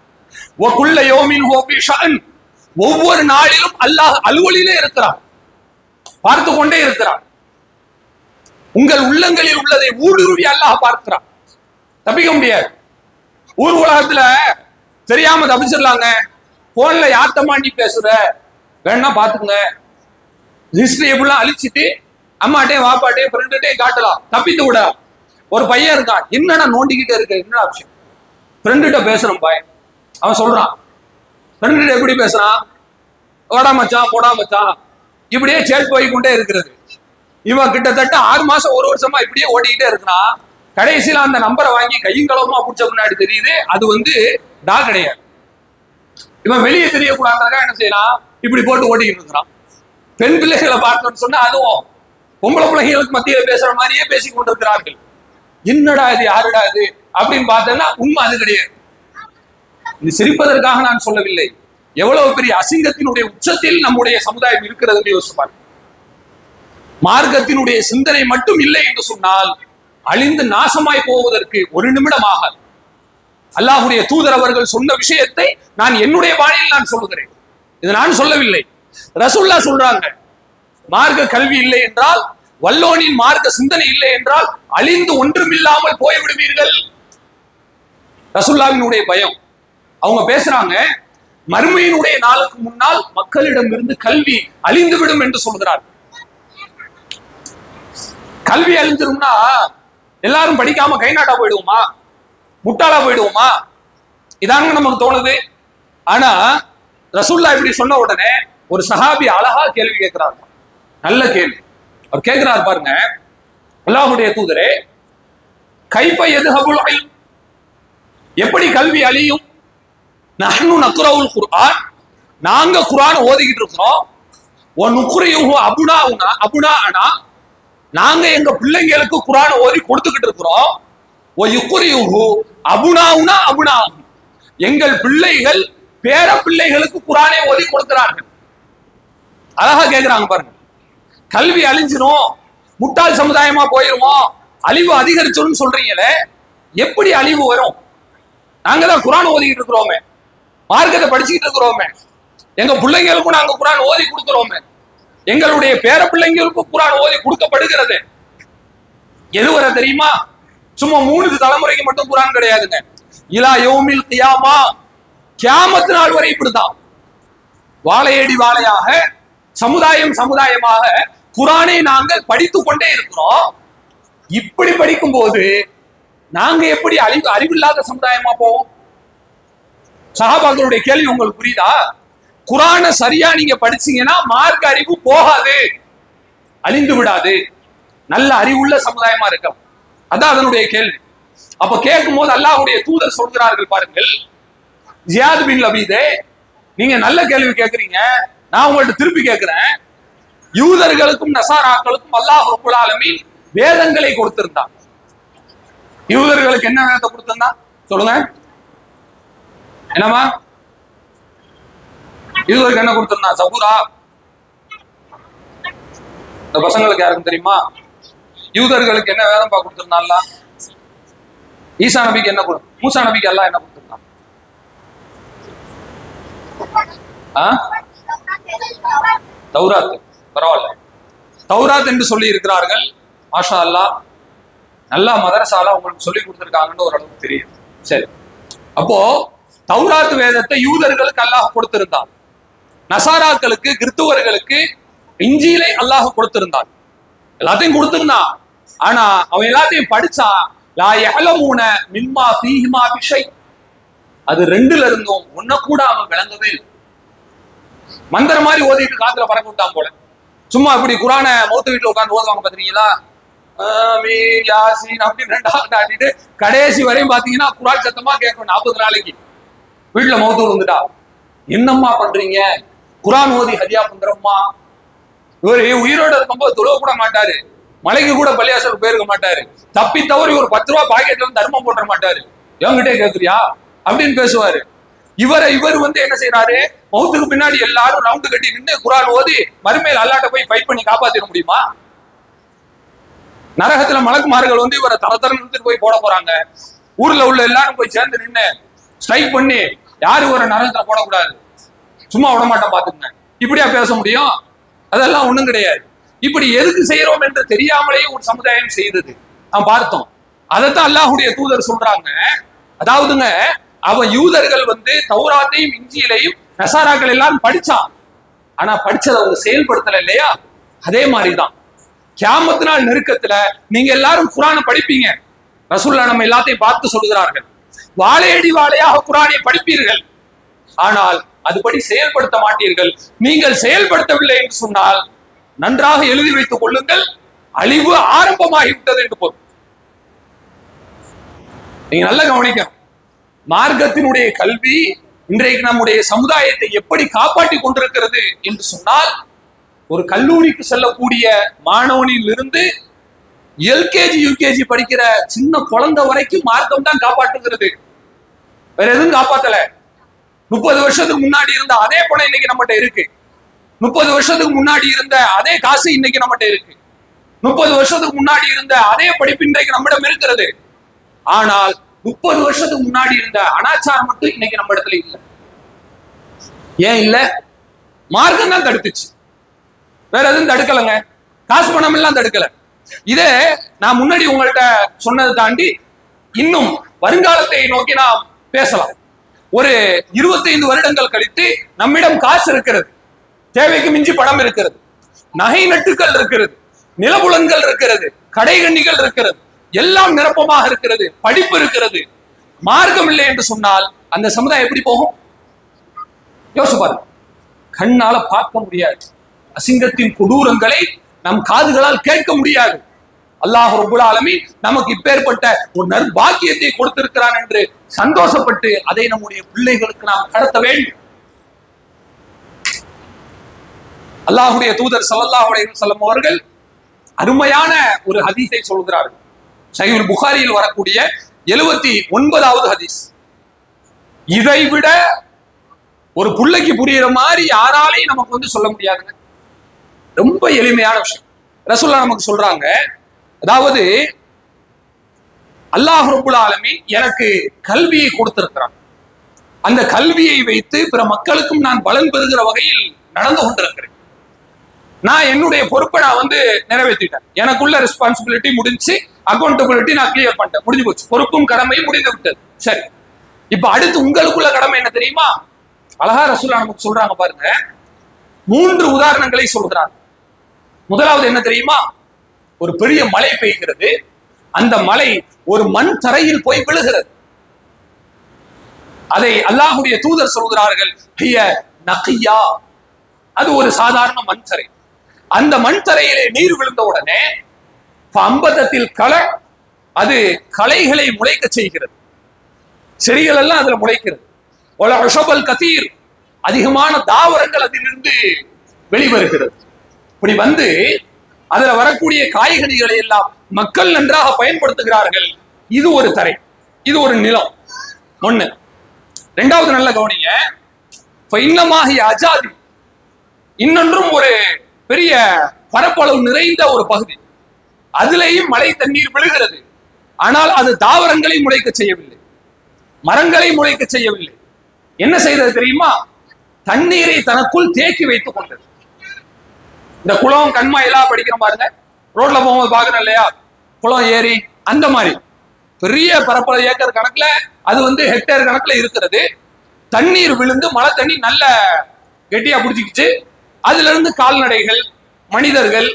ஒவ்வொரு நாளிலும் அல்லாஹ் அலுவலிலே இருக்கிறார், பார்த்து கொண்டே இருக்கிறார். உங்கள் உள்ளங்களில் உள்ளதை ஊடுருவி அல்லாஹ் பார்க்கிறார், தப்பிக்க முடியாது. ஊர் உலகத்துல தெரியாம தப்பிச்சிடலாங்க. போன்ல யாத்தமாண்டி பேசுற வேணா பாத்துங்க, ஹிஸ்டரி எப்படிலாம் அழிச்சிட்டு அம்மாட்டையும் வாப்பாட்டையும் ஃப்ரெண்டுகிட்டையும் காட்டலாம், தப்பித்து விட. ஒரு பையன் இருக்கான், என்னடா நோண்டிக்கிட்டே இருக்க, என்ன ஆப்ஷன்? ஃப்ரெண்டுகிட்ட பேசுறோம் பையன், அவன் சொல்றான், ஃப்ரெண்டுகிட்ட எப்படி பேசுறான், ஓடா மச்சான் போடா மச்சான், இப்படியே சேட் போய் கொண்டே இருக்கிறது. இவன் கிட்டத்தட்ட 6 மாசம் 1 வருஷமா இப்படியே ஓடிக்கிட்டே இருக்கிறான். கடைசியில அந்த நம்பரை வாங்கி கையும் களவுமா பிடிச்ச முன்னாடி தெரியுது அது டா கிடையாது. இவன் வெளியே தெரியக்கூடாதுனாக்கா என்ன செய்யறான், இப்படி போட்டு ஓட்டிக்கிட்டு இருக்கிறான். பெண் பிள்ளைகளை பார்த்தோம்னு சொன்னா அதுவும் பொம்பளை பிள்ளைகளுக்கு மத்தியில பேசுற மாதிரியே பேசிக் கொண்டிருக்கிறார்கள். என்னடா இது, யாருடா இது அப்படின்னு பார்த்தோம்னா உண்மை அது கிடையாது. இது சிரிப்பதற்காக நான் சொல்லவில்லை, எவ்வளவு பெரிய அசிங்கத்தினுடைய உச்சத்தில் நம்முடைய சமுதாயம் இருக்கிறது என்று யோசிப்பார். மார்க்கத்தினுடைய சிந்தனை மட்டும் இல்லை என்று சொன்னால் அழிந்து நாசமாய் போவதற்கு ஒரு நிமிடமாக அல்லாஹ்வுடைய தூதர் அவர்கள் சொன்ன விஷயத்தை நான் என்னுடைய வாணியில் நான் சொல்லுகிறேன். இது நான் சொல்லவில்லை, ரசூலுல்லாஹ் சொல்றாங்க. மார்க்க கல்வி இல்லை என்றால், வல்லோனின் மார்க்க சிந்தனை இல்லை என்றால் அழிந்து ஒன்றுமில்லாமல் போய்விடுவீர்கள். ரசூலுல்லாஹ்வினுடைய பயம். அவங்க பேசுறாங்க, மறுமையினுடைய நாளுக்கு முன்னால் மக்களிடம் இருந்து கல்வி அழிந்து விடும் என்று சொல்கிறார். கல்வி அழிஞ்சிரும்னா எல்லாரும் படிக்காம கை நாட்டா போயிடுவோமா, முட்டாளா போயிடுவோமா? இதாங்க நமக்கு தோணுது. ஆனா ரசூலுல்லாஹ் இப்படி சொன்ன உடனே ஒரு சஹாபி அழகா கேள்வி கேட்கிறார், நல்ல கேள்வி. அவர் கேட்கிறார் பாருங்க, அல்லாஹ்வுடைய தூதரே, கைஃப யذهبுல் இல்ம், எப்படி கல்வி அழியும்? நஹ்னு நக்ரவுல் குர்ஆன் நாங்க குர்ஆன் ஓதிக்கிட்டு இருக்கிறோம். அபுனா நாங்க எங்க பிள்ளைங்களுக்கு குர்ஆன் ஓதி கொடுத்துக்கிட்டு இருக்கிறோம். அபுனா எங்கள் பிள்ளைகள் பேர பிள்ளைகளுக்கு குர்ஆனை ஓதி கொடுக்கிறார்கள். அழகா கேக்குறாங்க பாருங்க. கல்வி அழிஞ்சிரும், முட்டாள் சமுதாயமா போயிருவோம், அழிவு அதிகரிச்சிடும் சொல்றீங்களே, எப்படி அழிவு வரும்? நாங்க தான் குர்ஆன் ஓதிக்கிட்டு இருக்கிறோமே, மார்க்கத்தை படிச்சுக்கிட்டு இருக்கிறோமே, எங்க பிள்ளைங்களுக்கும் நாங்க குர்ஆன் ஓதி கொடுக்கிறோமே, எங்களுடைய பேர பிள்ளைங்களுக்கும் குர்ஆன் ஓதி கொடுக்கப்படுகிறது. எது வர தெரியுமா? சும்மா 3 தலைமுறைக்கு மட்டும் குர்ஆன் கிடையாதுங்க. இலா யௌமில் கியாமா, கியாமத் நாள் வரை இப்படிதான். வாழையடி வாழையாக, சமுதாயம் சமுதாயமாக குர்ஆனை நாங்கள் படித்துக் கொண்டே இருக்கிறோம். இப்படி படிக்கும் போது நாங்க எப்படி அறிவில்லாத சமுதாயமா போவோம்? சஹாபாக்களுடைய கேள்வி உங்களுக்கு புரியுதா? குர்ஆனை சரியா நீங்க படிச்சீங்கன்னா மார்க்க அறிவு போகாது, அழிந்து விடாது, நல்ல அறிவுள்ள சமுதாயமா இருக்கும். அதான் அதனுடைய கேள்வி. அப்ப கேட்கும் போது அல்லாஹ்வுடைய தூதர் சொல்கிறார்கள் பாருங்கள், ஜியாத் பின் லபீதே, நீங்க நல்ல கேள்வி கேட்கறீங்க, நான் உங்கள்ட்ட திருப்பி கேட்கிறேன். யூதர்களுக்கும் நசாராக்களுக்கும் அல்லாஹ் ரப்பல் ஆலமீன் வேதங்களை கொடுத்திருந்தான். யூதர்களுக்கு என்ன வேதத்தை கொடுத்திருந்தான் சொல்லுங்க? என்னமா யூதர்களுக்கு என்ன கொடுத்திருந்தான்? சபூரா? இந்த பசங்களுக்கு யாருக்கும் தெரியுமா? யூதர்களுக்கு என்ன வேதம் கொடுத்திருந்தான்ல? ஈசா நபிக்கு என்ன மூசா நபிக்கு அல்லாஹ் என்ன கொடுத்திருந்தான்? தௌராத். பரவாயில்ல, தௌராத் என்று சொல்லி இருக்கிறார்கள். மாஷா அல்லாஹ், நல்லா மதரசால உங்களுக்கு சொல்லி கொடுத்திருக்காங்கன்னு ஓரளவுக்கு தெரியும். சரி, அப்போ தௌராத் வேதத்தை யூதர்களுக்கு அல்லாஹ் கொடுத்திருந்தான். நசாராக்களுக்கு, கிறிஸ்துவர்களுக்கு இஞ்சிலை அல்லாஹ் கொடுத்திருந்தான். எல்லாத்தையும் கொடுத்திருந்தான். ஆனா அவன் எல்லாத்தையும் படிச்சா லா யஅலமூன மிம்மா ஃபீஹிமா பிஷை, அது ரெண்டுல இருந்தும் ஒன்ன கூட அவன் விளங்கவே இல்லை. மந்திர மாதிரி ஓதிட்டு காத்துல பறக்க விட்டான் போல. சும்மா இப்படி குர்ஆனை மௌத்து வீட்டுல உட்கார்ந்து ஓதுவாங்க பாத்தீங்களா, ஆமீன் யாசீன் அப்படின்னு 2 ஆட்டிட்டு கடைசி வரையும் பாத்தீங்கன்னா குர்ஆன் சத்தமா கேட்கும். 40 நாளைக்கு வீட்டுல மௌத்து வந்துட்டா என்னம்மா பண்றீங்க? குர்ஆன் ஓதி ஹதியா பண்றோம்மா. இவரு உயிரோட இருக்கும்போது தொழுவ கூட மாட்டாரு, மலைக்கு கூட பள்ளியாசல் போயிருக்க மாட்டாரு, தப்பி தவறி ஒரு 10 ரூபாய் பாக்கெட்ல வந்து தர்மம் போட்டுற மாட்டாரு. எவங்கிட்டே கேக்குறியா அப்படின்னு பேசுவாரு. இவர் என்ன செய்யறாரு? மௌத்துக்கு பின்னாடி எல்லாரும் ரவுண்டு கட்டி நின்று குர்ஆன் ஓதி மறுமையில் அல்லாஹ்ட்ட போய் ஃபைட் பண்ணி காப்பாத்திட முடியுமா? நரகத்துல மலக்குமார்கள் வந்து இவரை தர நிறுத்திட்டு போய் போட போறாங்க. ஊர்ல உள்ள எல்லாரும் போய் சேர்ந்து நின்று ஸ்ட்ரைக் பண்ணி யாரும் ஒரு நரகத்துல போடக்கூடாது, சும்மா விட மாட்டேன் பாத்துங்க, இப்படியா பேச முடியும்? அதெல்லாம் ஒண்ணும் கிடையாது. இப்படி எதுக்கு செய்யறோம் என்று தெரியாமலேயே ஒரு சமுதாயம் செய்தது நாம் பார்த்தோம். அதைத்தான் அல்லாஹ்வுடைய தூதர் சொல்றாங்க. அதாவதுங்க, அவன் யூதர்கள் வந்து தௌராத்தையும் இஞ்சியிலையும் நசாராக்கள் எல்லாம் படிச்சான். ஆனா படிச்சதை அவங்க செயல்படுத்தல இல்லையா? அதே மாதிரிதான் கியாமத் நாள் நெருக்கத்துல நீங்க எல்லாரும் குர்ஆனை படிப்பீங்க. ரசூலுல்லாஹ் நம்ம எல்லாத்தையும் பார்த்து சொல்கிறார்கள், வாழையடி வாழையாக குர்ஆனை படிப்பீர்கள், ஆனால் அதுபடி செயல்படுத்த மாட்டீர்கள். நீங்கள் செயல்படுத்தவில்லை என்று சொன்னால் நன்றாக எழுதி வைத்துக் கொள்ளுங்கள், அழிவு ஆரம்பமாகிவிட்டது என்று பொருள். நீங்க நல்லா கவனிக்கணும். மார்க்கத்தினுடைய கல்வி இன்றைக்கு நம்முடைய சமுதாயத்தை எப்படி காப்பாற்றி கொண்டிருக்கிறது என்று சொன்னால், ஒரு கல்லூரிக்கு செல்லக்கூடிய மாணவனில் இருந்து எல்கேஜி யூகேஜி படிக்கிற சின்ன குழந்தை வரைக்கும் மார்க்கம் தான் காப்பாற்றுகிறது, வேற எதுவும் காப்பாத்தல. 30 வருஷத்துக்கு முன்னாடி இருந்த அதே பணம் இன்னைக்கு நம்மகிட்ட இருக்கு. 30 வருஷத்துக்கு முன்னாடி இருந்த அதே காசு இன்னைக்கு நம்மகிட்ட இருக்கு. 30 வருஷத்துக்கு முன்னாடி இருந்த அதே படிப்பு இன்றைக்கு நம்மிடம் இருக்கிறது. ஆனால் 30 வருஷத்துக்கு முன்னாடி இருந்த அனாச்சாரம் மட்டும் இன்னைக்கு நம்ம இடத்துல இல்லை. ஏன் இல்ல? மார்க்கம் தான் தடுத்துச்சு, வேற எதுவும் தடுக்கலைங்க. காசு பணம் எல்லாம் தடுக்கல. இதே நான் முன்னாடி உங்கள்கிட்ட சொன்னதை தாண்டி இன்னும் வருங்காலத்தை நோக்கி நாம் பேசலாம். ஒரு 25 வருடங்கள் கழித்து நம்மிடம் காசு இருக்கிறது, தேவைக்கு மிஞ்சி பணம் இருக்கிறது, நகை நட்டுக்கள் இருக்கிறது, நிலபுலன்கள் இருக்கிறது, கடைகண்ணிகள் இருக்கிறது, எல்லாம் நிரப்பமாக இருக்கிறது, படிப்பு இருக்கிறது, மார்க்கம் இல்லை என்று சொன்னால் அந்த சமுதாயம் எப்படி போகும்? யோசிச்சு பாருங்க. கண்ணால பார்க்க முடியாது, அசிங்கத்தின் கொடூரங்களை நம் காதுகளால் கேட்க முடியாது. அல்லாஹ் ரப்புல் ஆலமீன் நமக்கு இப்பேற்பட்ட ஒரு நற்பாக்கியத்தை கொடுத்திருக்கிறான் என்று சந்தோஷப்பட்டு அதை நம்முடைய பிள்ளைகளுக்கு நாம் கடத்த வேண்டும். அல்லாஹ்வுடைய தூதர் ஸல்லல்லாஹு அலைஹி வஸல்லம் அவர்கள் அருமையான ஒரு ஹதீஸை சொல்கிறார்கள். சஹீஹுல் புகாரியில் வரக்கூடிய 79வது ஹதீஸ். இதை விட ஒரு புள்ளைக்கு புரியுற மாதிரி யாராலையும் நமக்கு வந்து சொல்ல முடியாதுங்க. ரொம்ப எளிமையான விஷயம் ரசூலுல்லாஹ் நமக்கு சொல்றாங்க. அதாவது அல்லாஹ் ரப்புல் ஆலமீன் எனக்கு கல்வியை கொடுத்திருக்கிறான். அந்த கல்வியை வைத்து பிற மக்களுக்கும் நான் பலன் பெறுகிற வகையில் நடந்து கொண்டிருக்கிறேன். நான் என்னுடைய பொறுப்பை நான் வந்து நிறைவேற்றிட்டேன். எனக்குள்ள ரெஸ்பான்சிபிலிட்டி முடிஞ்சு, அக்கௌண்டபிலிட்டி நான் கிளியர் பண்ணிட்டேன், முடிஞ்சு போச்சு. பொறுப்பும் கடமையும் முடிந்து விட்டது. சரி, இப்ப அடுத்து உங்களுக்குள்ள கடமை என்ன தெரியுமா? அழகா ரசூலுல்லாஹ் நமக்கு சொல்றாங்க பாருங்க. 3 உதாரணங்களை சொல்கிறார். முதலாவது என்ன தெரியுமா? ஒரு பெரிய மழை பெய்கிறது. அந்த மழை ஒரு மண் தரையில் போய் விழுகிறது. அதை அல்லாஹ்வுடைய தூதர் சொல்கிறார்கள், ஹிய நகியா, அது ஒரு சாதாரண மண் தரை. அந்த மண் தரையிலே நீர் விழுந்த உடனே அம்பதத்தில் களை, அது களைகளை முளைக்க செய்கிறது. செடிகள் எல்லாம் அதுல முளைக்கிறது. கதீர், அதிகமான தாவரங்கள் அதிலிருந்து வெளிவருகிறது. இப்படி வந்து அதுல வரக்கூடிய காய்கனிகளை எல்லாம் மக்கள் நன்றாக பயன்படுத்துகிறார்கள். இது ஒரு தரை, இது ஒரு நிலம். ஒண்ணு. ரெண்டாவது நல்ல கவனிங்க, இன்னமாகிய அஜாதி, இன்னொன்றும் ஒரு பெரிய பரப்பளவு நிறைந்த ஒரு பகுதி. அதிலேயும் மழை தண்ணீர் விழுகிறது. ஆனால் அது தாவரங்களை முளைக்க செய்யவில்லை, மரங்களை முளைக்க செய்யவில்லை. என்ன செய்தது தெரியுமா? தண்ணீரை தனக்குள் தேக்கி வைத்துக் கொண்டது. இந்த குளம் கண்மா எல்லாம் படிக்கிற பாருங்க, ரோட்ல போகும்போது பாக்குறோம் இல்லையா, குளம் ஏரி, அந்த மாதிரி பெரிய பரப்பளவு ஏக்கர் கணக்குல, அது வந்து ஹெக்டேர் கணக்குல இருக்கிறது. தண்ணீர் விழுந்து மழை தண்ணி நல்ல கெட்டியா பிடிச்சிக்கிச்சு. அதுல இருந்து கால்நடைகள், மனிதர்கள்,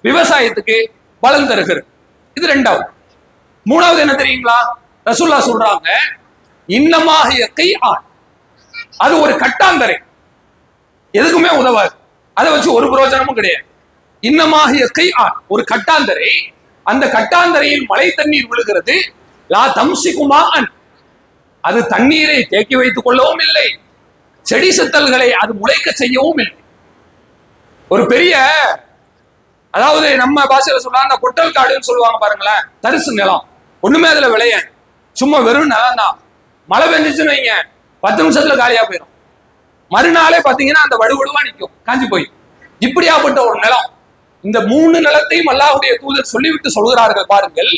விவசாயத்துக்கு பலன் தருகிறது. இது ரெண்டாவது. மூணாவது என்ன தெரியுங்களா? ரசூலுல்லாஹ் சொல்றாங்க, இன்னமாகிய கைஆன், அது ஒரு கட்டாந்தரை, எதுக்குமே உதவாது, அதை வச்சு ஒரு பிரயோஜனமும் கிடையாது. இன்னமாகிய கைஆன், ஒரு கட்டாந்தரை. அந்த கட்டாந்தரையில் மழை தண்ணீர் விழுகிறது. லா தம்சிகுமான், அது தண்ணீரை தேக்கி வைத்துக் கொள்ளவும் இல்லை, செடி செத்தல்களை அது முளைக்க செய்யவும் இல்லை. ஒரு பெரிய, அதாவது நம்ம பாஷையில சொல்றாங்க, அந்த பொட்டல் காடுன்னு சொல்லுவாங்க பாருங்களேன், தரிசு நிலம், ஒண்ணுமே அதுல விளைய, சும்மா வெறும் நிலம் தான். மழை பெஞ்சிச்சுன்னு வைங்க, 10 நிமிஷத்துல காலியா போயிடும். மறுநாளே பாத்தீங்கன்னா அந்த வடுவடுவா நிற்கும், காஞ்சி போய். இப்படியாப்பட்ட ஒரு நிலம். இந்த 3 நிலத்தையும் அல்லாஹ்வுடைய தூதர் சொல்லிவிட்டு சொல்கிறார்கள் பாருங்கள்.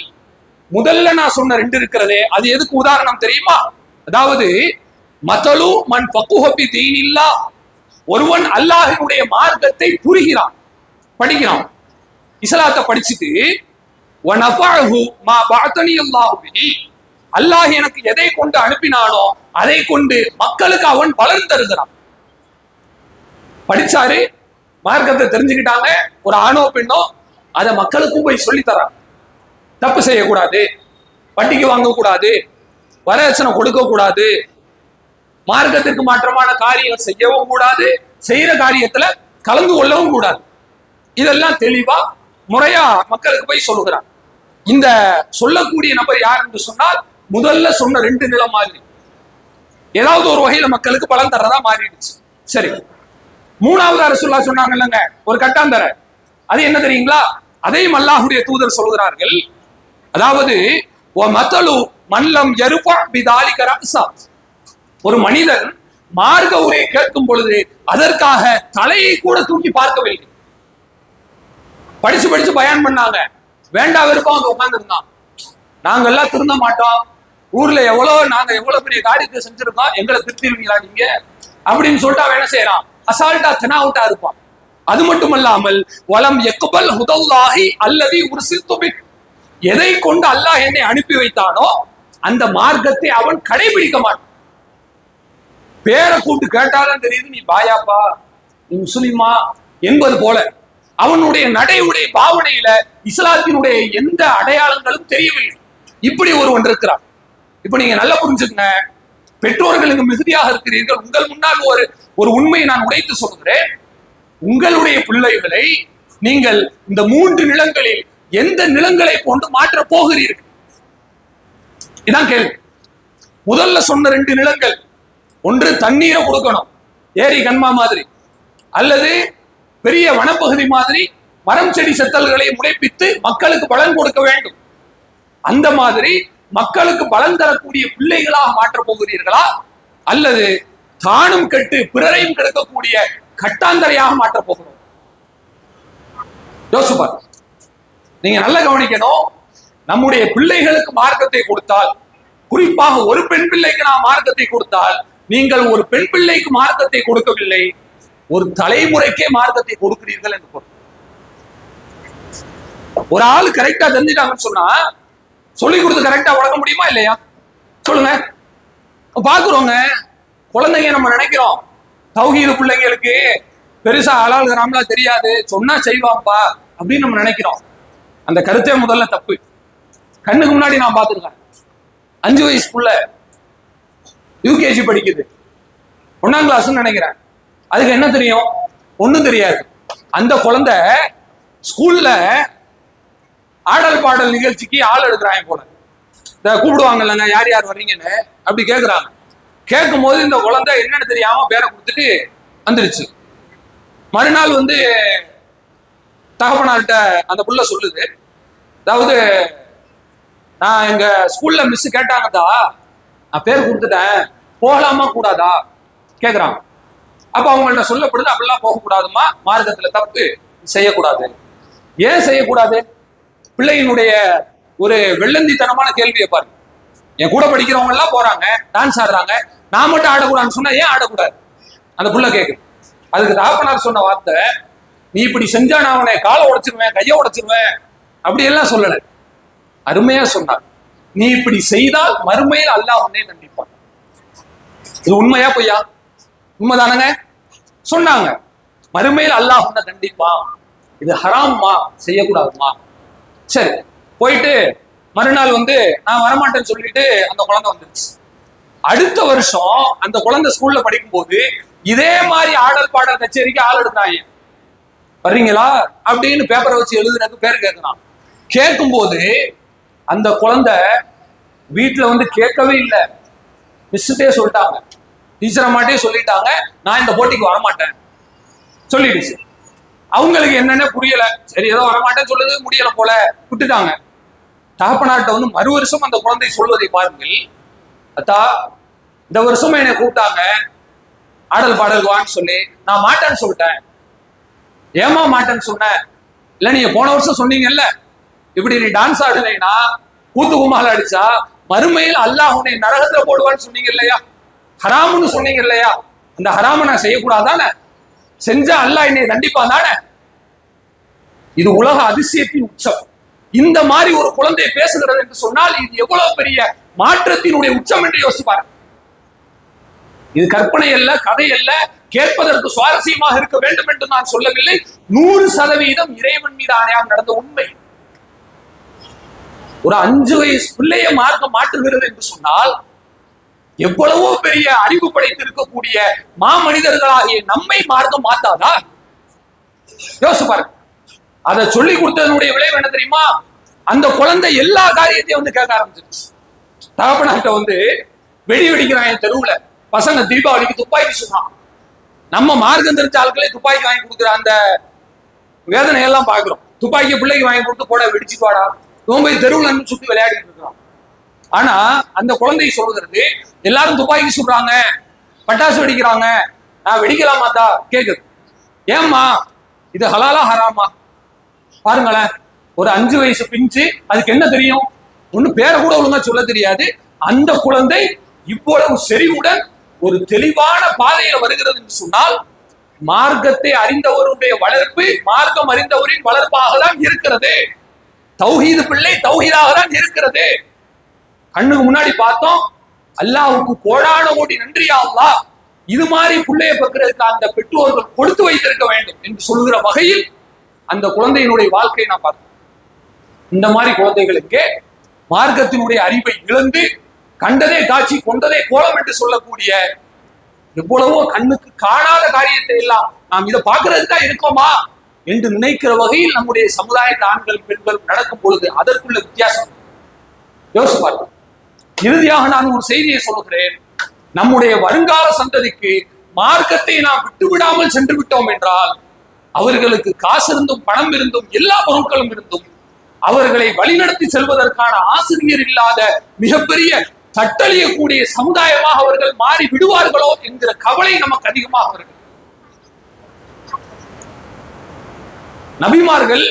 முதல்ல நான் சொன்ன 2 இருக்கிறதே, அது எதுக்கு உதாரணம் தெரியுமா? அதாவது மதலு மன் ஃபக்குஹ ஃபி தீனில்லாஹ், ஒருவன் அல்லாஹ்வுடைய மார்க்கத்தை புரிகிறான், படிக்கிறான், இஸ்லாத்தை படிச்சுட்டு, வ நஃபஅஹு மா பஅதனி அல்லாஹு பிஹி, அல்லாஹ் எனக்கு எதை கொண்டு அனுப்பினானோ அதை கொண்டு மக்களுக்கு அவன் பலன் தருகிறான். படிச்சாரு, மார்க்கத்தை தெரிஞ்சுக்கிட்டாங்க, ஒரு ஆணோ பெண்ணோ, அதை மக்களுக்கும் போய் சொல்லி தரான். தப்பு செய்யக்கூடாது, வட்டிக்கு வாங்கக்கூடாது, வரதட்சணை கொடுக்க கூடாது, மார்க்கத்திற்கு மாற்றமான காரியம் செய்யவும் கூடாது, செய்யற காரியத்துல கலந்து கொள்ளவும் கூடாது. இதெல்லாம் தெளிவா முறையா மக்களுக்கு போய் சொல்லுகிறான். இந்த சொல்லக்கூடிய நபர் யார் என்று சொன்னால், முதல்ல சொன்ன 2 நிலம் மாதிரி ஏதாவது ஒரு வகையில மக்களுக்கு பலன் தர்றதா மாறிடுச்சு. சரி, மூணாவது ரசூலுல்லாஹ் சொன்னாங்க இல்லைங்க, ஒரு கட்டாந்தரை. அது என்ன தெரியுங்களா? அதையும் அல்லாஹ்வுடைய தூதர் சொல்கிறார்கள். அதாவது மதலு மல்லம் யர்ஃபா பிதாலிக ரஅஸா, ஒரு மனிதன் மார்க்க உரை கேட்கும் பொழுது அதற்காக தலையை கூட தூக்கி பார்க்கவில்லை. படிச்சு படிச்சு பயான் பண்ணாங்க, வேண்டா வெறுப்பா வந்து உட்கார்ந்துருந்தான். நாங்கெல்லாம் திருந்த மாட்டோம், ஊர்ல நாங்க எவ்வளவு பெரிய காரியத்தை செஞ்சிருக்கோம், எங்களை திருத்திருவீங்களா நீங்க அப்படின்னு சொல்லிட்டு அவன் என்ன செய்யறான்? அசால்ட்டா தெனாவுட்டா இருப்பான். அது மட்டுமல்லாமல் வலம் யக்பல் ஹுதல்லாஹி அல்லதி உர்சில்து பிஹ், எதை கொண்டு அல்லாஹ் என்னை அனுப்பி வைத்தானோ அந்த மார்க்கத்தை அவன் கடைபிடிக்க மாட்டான். பேரை கூப்பிட்டு கேட்டாலும் தெரியுது, நீ பாயாப்பா, நீ முஸ்லிமா என்பது போல அவனுடைய நடைமுறை பாவனையில இஸ்லாத்தினுடைய எந்த அடையாளங்களும் தெரியவில்லை. இப்படி ஒருவன் இருக்கிறான். இப்ப நீங்க நல்லா புரிஞ்சுக்கங்க, பெற்றோர்களுக்கு மிகுதியாக இருக்கிறீர்கள். உங்கள் முன்னால் ஒரு உண்மையை நான் உடைத்து சொல்கிறேன். உங்களுடைய பிள்ளைகளை நீங்கள் இந்த 3 நிலங்களில் எந்த நிலங்களை கொண்டு மாற்ற போகிறீர்கள்? இதான் கேள்வி. முதல்ல சொன்ன 2 நிலங்கள், ஒன்று தண்ணீரை கொடுக்கணும், ஏரி கண்மா மாதிரி, அல்லது பெரிய வனப்பகுதி மாதிரி மரம் செடி செத்தல்களை முளைப்பித்து மக்களுக்கு பலன் கொடுக்க வேண்டும். அந்த மாதிரி மக்களுக்கு பலன் தரக்கூடிய பிள்ளைகளாக மாற்றப் போகிறீர்களா, அல்லது தானும் கெட்டு பிறரையும் கெடுக்கக்கூடிய கட்டாந்தரையாக மாற்றப் போகிறோம்? யோசிப்பார். நீங்க நல்லா கவனிக்கணும். நம்முடைய பிள்ளைகளுக்கு மார்க்கத்தை கொடுத்தால், குறிப்பாக ஒரு பெண் பிள்ளைக்கு நாம் மார்க்கத்தை கொடுத்தால், நீங்கள் ஒரு பெண் பிள்ளைக்கு மார்க்கத்தை கொடுக்கவில்லை, ஒரு தலைமுறைக்கே மார்க்கத்தை கொடுக்கிறீர்கள் என்று பொருள். ஒரு ஆள் கரெக்டா தெரிஞ்சிட்டாங்கன்னு சொன்னா சொல்லி கொடுத்து கரெக்டா வளர்க்க முடியுமா இல்லையா? சொல்லுங்க. பாக்குறோங்க, குழந்தைங்க நம்ம நினைக்கிறோம் தௌஹீது பிள்ளைங்களுக்கு பெருசா ஆளாள் கிராமலா தெரியாது, சொன்னா செய்வாப்பா அப்படின்னு நம்ம நினைக்கிறோம். அந்த கருத்தே முதல்ல தப்பு. கண்ணுக்கு முன்னாடி நான் பார்த்துருக்கேன். 5 வயசுக்குள்ள யூகேஜி படிக்குது, 1ஆம் கிளாஸ் நினைக்கிறேன். அதுக்கு என்ன தெரியும்? ஒண்ணும் தெரியாது. அந்த குழந்தை ஸ்கூல்ல ஆடல் பாடல் நிகழ்ச்சிக்கு ஆள் எடுக்கிறாங்க போல. கூப்பிடுவாங்க இல்லைங்க, யார் யார் வர்றீங்கன்னு அப்படி கேட்குறாங்க. கேட்கும் போது இந்த குழந்தை என்னன்னு தெரியாம பேரை கொடுத்துட்டு வந்துருச்சு. மறுநாள் தகப்பனார்கிட்ட அந்த புள்ள சொல்லுது, அதாவது நான் எங்க ஸ்கூல்ல மிஸ் கேட்டாங்கதா, நான் பேர் கொடுத்துட்டேன், போகலாமா கூடாதா கேட்குறாங்க. அப்ப அவங்கள்ட்ட சொல்லப்படுது, அப்படிலாம் போகக்கூடாதுமா, மார்க்கத்துல தப்பு, செய்யக்கூடாது. ஏன் செய்யக்கூடாது? பிள்ளையினுடைய ஒரு வெள்ளந்தித்தனமான கேள்வியை பாருங்க. என் கூட படிக்கிறவங்க எல்லாம் போறாங்க, டான்ஸ் ஆடுறாங்க, நான் மட்டும் ஆடக்கூடாதுன்னு சொன்னா ஏன் ஆடக்கூடாது? அந்த புள்ள கேட்கு. அதுக்கு தகப்பனார் சொன்ன வார்த்தை, நீ இப்படி செஞ்சா நான் அவனை காலை உடைச்சிருவேன், கையை உடைச்சிருவேன் அப்படி எல்லாம் சொல்லல. அருமையா சொன்னார், நீ இப்படி செய்தால் மறுமையில் அல்லாஹ் உன்னை தண்டிப்பான். இது உண்மையா பொய்யா? உண்மைதானங்க சொன்னாங்க. மறுமையில் அல்லாஹ் உன்னை தண்டிப்பான். இது ஹராம்மா, செய்யக்கூடாதுமா. சரி, போயிட்டு மறுநாள் நான் வரமாட்டேன்னு சொல்லிட்டு அந்த குழந்தை வந்துருச்சு. அடுத்த வருஷம் அந்த குழந்தை ஸ்கூல்ல படிக்கும் போது இதே மாதிரி ஆடல் பாடல் கச்சேரிக்கு ஆள் எடுத்தாங்க. வர்றீங்களா அப்படின்னு பேப்பரை வச்சு எழுதுறதுக்கு பேர் கேட்கலாம். கேட்கும் போது அந்த குழந்தை வீட்டுல கேட்கவே இல்லை. மிஸ்ஸுட்டே சொல்லிட்டாங்க, டீச்சர் அம்மாட்டே சொல்லிட்டாங்க, நான் இந்த போட்டிக்கு வரமாட்டேன் சொல்லிடுச்சு. அவங்களுக்கு என்னன்னு புரியல. சரி, ஏதோ வரமாட்டேன்னு சொல்லுது, முடியல போல விட்டுட்டாங்க. தகப்பனார்ட்ட மறு வருஷம் அந்த குழந்தை சொல்வதை பாருங்கள். அத்தா, இந்த வருஷமும் என்னை கூப்பிட்டாங்க ஆடல் பாடலுக்கு வான்னு சொல்லி, நான் மாட்டேன்னு சொல்லிட்டேன். ஏமா மாட்டேன்னு சொன்னேன்? இல்ல, நீங்க போன வருஷம் சொன்னீங்கல்ல, இப்படி நீ டான்ஸ் ஆடுனா கூத்து குமால அடிச்சா மறுமையில் அல்லாஹ் உன்னை நரகத்துல போடுவான்னு சொன்னீங்க இல்லையா, ஹராம்னு சொன்னீங்க இல்லையா, அந்த ஹராம நான் செய்யக்கூடாதானே? செஞ்சா அல்லாஹ் என்னை தண்டிப்பான் தானே? இது உலக அதிசயத்தின் உச்சம். இந்த மாதிரி ஒரு குழந்தை பேசுகிறது என்று சொன்னால் இது எவ்வளவு பெரிய மாற்றத்தினுடைய உச்சம் என்று யோசிப்பார். இது கற்பனை அல்ல, கதை அல்ல, கேட்பதற்கு சுவாரஸ்யமாக இருக்க வேண்டும் என்று நான் சொல்லவில்லை. 100% இறைவன் மீது ஆணையாக நடந்த உண்மை. ஒரு 5 வயசு பிள்ளைய மார்க்கம் மாற்றுகிறது என்று சொன்னால் எவ்வளவோ பெரிய அறிவு படைத்து இருக்கக்கூடிய மாமனிதர்களாகிய நம்மை மார்க்கம் மாத்தாதா? யோசிப்பாரு. அதை சொல்லி கொடுத்ததனுடைய விளைவு என்ன தெரியுமா? அந்த குழந்தை எல்லா காரியத்தையும் கேட்க ஆரம்பிச்சிருச்சு. தகப்பனார்ட்ட வெடி வெடிக்கிறான் தெருவுல, பசங்க தீபாவளிக்கு துப்பாக்கி சொல்றான். நம்ம மார்க்கம் தெரிஞ்ச ஆட்களே துப்பாக்கி வாங்கி கொடுக்குற அந்த வேதனையெல்லாம் பாக்குறோம். துப்பாக்கி பிள்ளைக்கு வாங்கி கொடுத்து போட, வெடிச்சுட்டு வாடா, இவன் போய் தெருவுல சுத்தி விளையாடிட்டு இருக்கிறான். ஆனா அந்த குழந்தை சொல்றது, எல்லாரும் துப்பாக்கி சுடுறாங்க, பட்டாசு வெடிக்கிறாங்க, நான் வெடிக்கலாமாத்தா கேக்குது. ஏம்மா, இது ஹலாலா ஹராமா? பாருங்களேன், ஒரு 5 வயசு பிஞ்சு, அதுக்கு என்ன தெரியும்? ஒன்னும் பேரை கூட ஒழுங்கா சொல்ல தெரியாது. அந்த குழந்தை இவ்வளவு செறிவுடன் ஒரு தெளிவான பாதையில வருகிறது என்று சொன்னால் மார்க்கத்தை அறிந்தவருடைய வளர்ப்பு மார்க்கம் அறிந்தவரின் வளர்ப்பாக தான் இருக்கிறது. தௌஹீது பிள்ளை தௌஹீதாக தான் இருக்கிறது. கண்ணுக்கு முன்னாடி பார்த்தோம். அல்லாஹ்வுக்கு கோடான கோடி நன்றியா அல்லாஹ், இது மாதிரி பிள்ளையை பக்கிறதுக்கு அந்த பெற்றோர்கள் கொடுத்து வைத்திருக்க வேண்டும் என்று சொல்கிற வகையில் அந்த குழந்தையினுடைய வாழ்க்கையை நான் பார்த்தேன். இந்த மாதிரி குழந்தைகளுக்கு மார்க்கத்தினுடைய அறிவை இழந்து கண்டதே காட்சி கொண்டதே கோலம் என்று சொல்லக்கூடிய எவ்வளவோ கண்ணுக்கு காணாத காரியத்தை எல்லாம் நாம் இதை பார்க்கறதுக்கு தான் இருக்கோமா என்று நினைக்கிற வகையில் நம்முடைய சமுதாயத்து ஆண்கள் பெண்கள் நடக்கும் பொழுது அதற்குள்ள வித்தியாசம் யோசிப்பார். இறுதியாக நான் ஒரு செய்தியை சொல்லுகிறேன். நம்முடைய வருங்கால சந்ததிக்கு மார்க்கத்தை நாம் விட்டு விடாமல் சென்று விட்டோம் என்றால் அவர்களுக்கு காசு இருந்தும் பணம் இருந்தும் எல்லா பொருட்களும் இருந்தும் அவர்களை வழிநடத்தி செல்வதற்கான ஆசிரியர் இல்லாத மிகப்பெரிய தட்டழியக்கூடிய சமுதாயமாக அவர்கள் மாறி விடுவார்களோ என்கிற கவலை நமக்கு அதிகமாக வருகிறது. நபிமார்கள்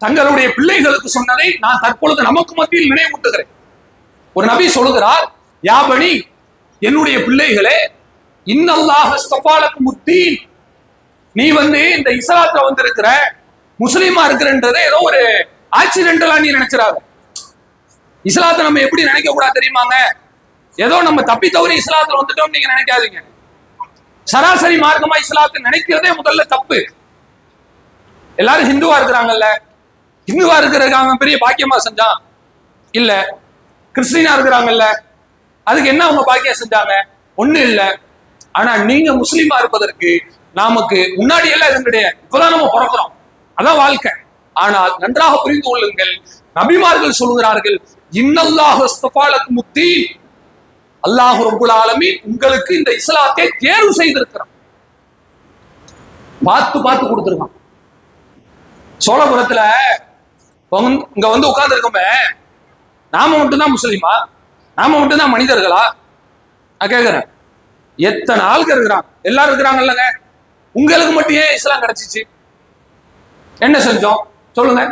தங்களுடைய பிள்ளைகளுக்கு சொன்னதை நான் தற்பொழுது நமக்கு மத்தியில் நினைவூட்டுகிறேன். ஒரு நபி சொல்லுகிறார், யாபனி, என்னுடைய பிள்ளைகளே, இன்னல்லாஹ் அஸ்தஃபாலக்கும் முத்தீன், நீ இந்த இஸ்லாத்துல வந்திருக்கிற, முஸ்லீமா இருக்கிறன்றது ஏதோ ஒரு ஆக்சிடென்டலா நீ நினைச்சிடாத. இஸ்லாத்தை நம்ம எப்படி நினைக்க கூடாது தெரியுமாங்க? ஏதோ நம்ம தப்பி தவறி இஸ்லாத்துல வந்துட்டோம் நீங்க நினைக்காதீங்க. சராசரி மார்க்கமா இஸ்லாத்தை நினைக்கிறதே முதல்ல தப்பு. எல்லாரும் ஹிந்துவா இருக்கிறாங்கல்ல, ஹிந்துவா இருக்கிறாங்க பெரிய பாக்கியமா செஞ்சான் இல்ல, கிறிஸ்டினா இருக்கிறாங்கல்ல, அதுக்கு என்ன அவங்க பாக்கியம் செஞ்சாங்க? ஒண்ணு இல்ல. ஆனா நீங்க முஸ்லீமா இருப்பதற்கு நமக்கு முன்னாடி எல்லாம் இது கிடையாது, இப்பதான் நம்ம பிறக்கிறோம், அதான் வாழ்க்கை. ஆனால் நன்றாக புரிந்து கொள்ளுங்கள், நபிமார்கள் சொல்கிறார்கள், இன்னல்லாஹு அஸ்தஃபாலக்கும் முத்தீன், அல்லாஹ் ரப்புல் ஆலமீன் உங்களுக்கு இந்த இஸ்லாத்தை தேர்வு செய்திருக்கிறான். பார்த்து பார்த்து கொடுத்துருக்கான். சோழபுரத்துல இங்க உட்கார்ந்து இருக்கோமே, நாம மட்டும்தான் முஸ்லீமா? நாம மட்டும்தான் மனிதர்களா? நான் கேட்கிறேன். எத்தனை ஆளுக்கு இருக்கிறான்? எல்லாரும் இருக்கிறாங்கல்லங்க. உங்களுக்கு மட்டும் ஏன் இஸ்லாம் கிடைச்சிச்சு? என்ன செஞ்சோம் சொல்லுங்க?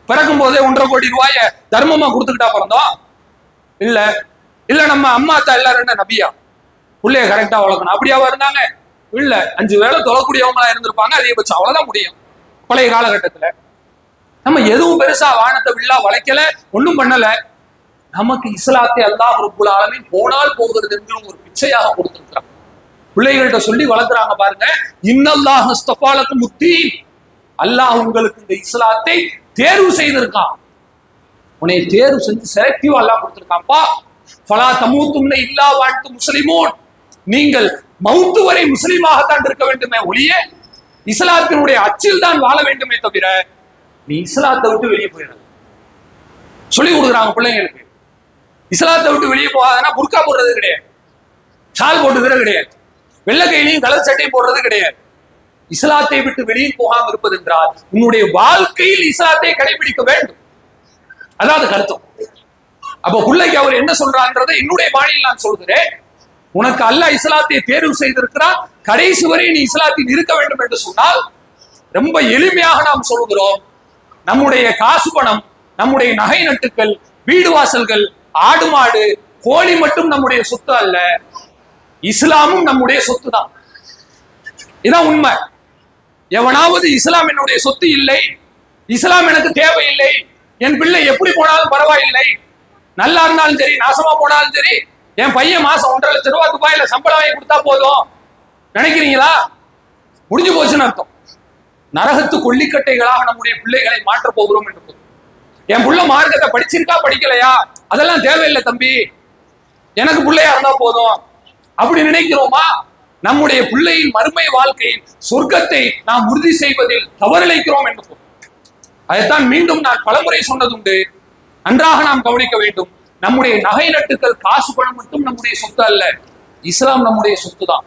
பிறக்கும் போதே 1.5 கோடி ரூபாய தர்மமா கொடுத்துக்கிட்டா பிறந்தோம்? இல்ல இல்ல. நம்ம அம்மா அத்தா எல்லாரும் என்ன நபியா பிள்ளைய கரெக்டா வளர்க்கணும் அப்படியாவா இருந்தாங்க? இல்ல. 5 வேளை தொழக்கூடியவங்களா இருந்திருப்பாங்க, அதிகபட்சம் அவ்வளவுதான் முடியும். பழைய காலகட்டத்துல நம்ம எதுவும் பெருசா வானத்தை வில்லா வளைக்கல, ஒண்ணும் பண்ணல. நமக்கு இஸ்லாத்தை அல்லாஹ் ரப்புல் ஆலமீன் போனால் போகிறது என்கிற ஒரு பிச்சையாக கொடுத்திருக்கிறான். பிள்ளைகள்கிட்ட சொல்லி வளர்க்குறாங்க பாருங்க, இன்னல்லாஹ் அஸ்தஃபாலக்கும் முத்தீன், அல்லாஹ் உங்களுக்கு இந்த இஸ்லாத்தை தேர்வு செய்திருக்கான். உன்னை தேர்வு செஞ்சு செலக்டிவா அல்லாஹ் கொடுத்திருக்கான்ப்பா. ஃபலா தமூத்துன்ன இல்லா வஅன்தும் முஸ்லிமூன், நீங்கள் மௌத்து வரை முஸ்லீமாகத்தான் இருக்க வேண்டுமே ஒழிய இஸ்லாத்தினுடைய அச்சில் தான் வாழ வேண்டுமே தவிர நீ இஸ்லாத்தை விட்டு வெளியே போயிடாது. சொல்லி கொடுக்குறாங்க பிள்ளைங்களுக்கு. இஸ்லாத்தை விட்டு வெளியே போகாதுன்னா புர்கா போடுறது கிடையாது, ஷால் போட்டுக்கிறது கிடையாது, வெள்ளை கையிலையும் கலர் சட்டையும் போடுறது கிடையாது. இஸ்லாத்தை விட்டு வெளியே போகாமல் இருப்பது என்றால் உன்னுடைய வாழ்க்கையில் இஸ்லாத்தை கடைபிடிக்க வேண்டும். அதாவது கருத்தம். அப்ப பிள்ளைக்கு அவர் என்ன சொல்றான்றதை என்னுடைய பாணியில் நான் சொல்கிறேன். உனக்கு அல்லாஹ் இஸ்லாத்தை தேர்வு செய்திருக்கிறான், கடைசி வரை நீ இஸ்லாத்தில் இருக்க வேண்டும் என்று சொன்னால் ரொம்ப எளிமையாக நாம் சொல்கிறோம், நம்முடைய காசு பணம், நம்முடைய நகை நட்டுக்கள், வீடு வாசல்கள், ஆடு மாடு கோழி மட்டும் நம்முடைய சொத்து அல்ல, இஸ்லாமும் நம்முடைய சொத்து தான். இதான் உண்மை. எவனாவது இஸ்லாம் என்னுடைய சொத்து இல்லை, இஸ்லாம் எனக்கு தேவையில்லை, என் பிள்ளை எப்படி போனாலும் பரவாயில்லை, நல்லா இருந்தாலும் சரி நாசமா போனாலும் சரி, என் பையன் மாசம் 1.5 லட்சம் ரூபாய் துபாயில சம்பளம் வாங்கி கொடுத்தா போதும் நினைக்கிறீங்களா? முடிஞ்சு போச்சுன்னு அர்த்தம். நரகத்து கொல்லிக்கட்டைகளாக நம்முடைய பிள்ளைகளை மாற்ற போகிறோம் என்று. என் புள்ள மார்க்கத்தை படிச்சிருக்கா படிக்கலையா அதெல்லாம் தேவையில்லை தம்பி, எனக்கு பிள்ளையா இருந்தா போதும் அப்படி நினைக்கிறோமா? நம்முடைய பிள்ளையின் மறுமை வாழ்க்கையில் சொர்க்கத்தை நாம் உறுதி செய்வதில் தவறிழைக்கிறோம் என்று. அதைத்தான் மீண்டும் நான் பலமுறை சொன்னதுண்டு, நன்றாக நாம் கவனிக்க வேண்டும். நம்முடைய நகை நட்டுக்கள் காசு பணம் மட்டும் நம்முடைய சொத்து அல்ல, இஸ்லாம் நம்முடைய சொத்து தான்.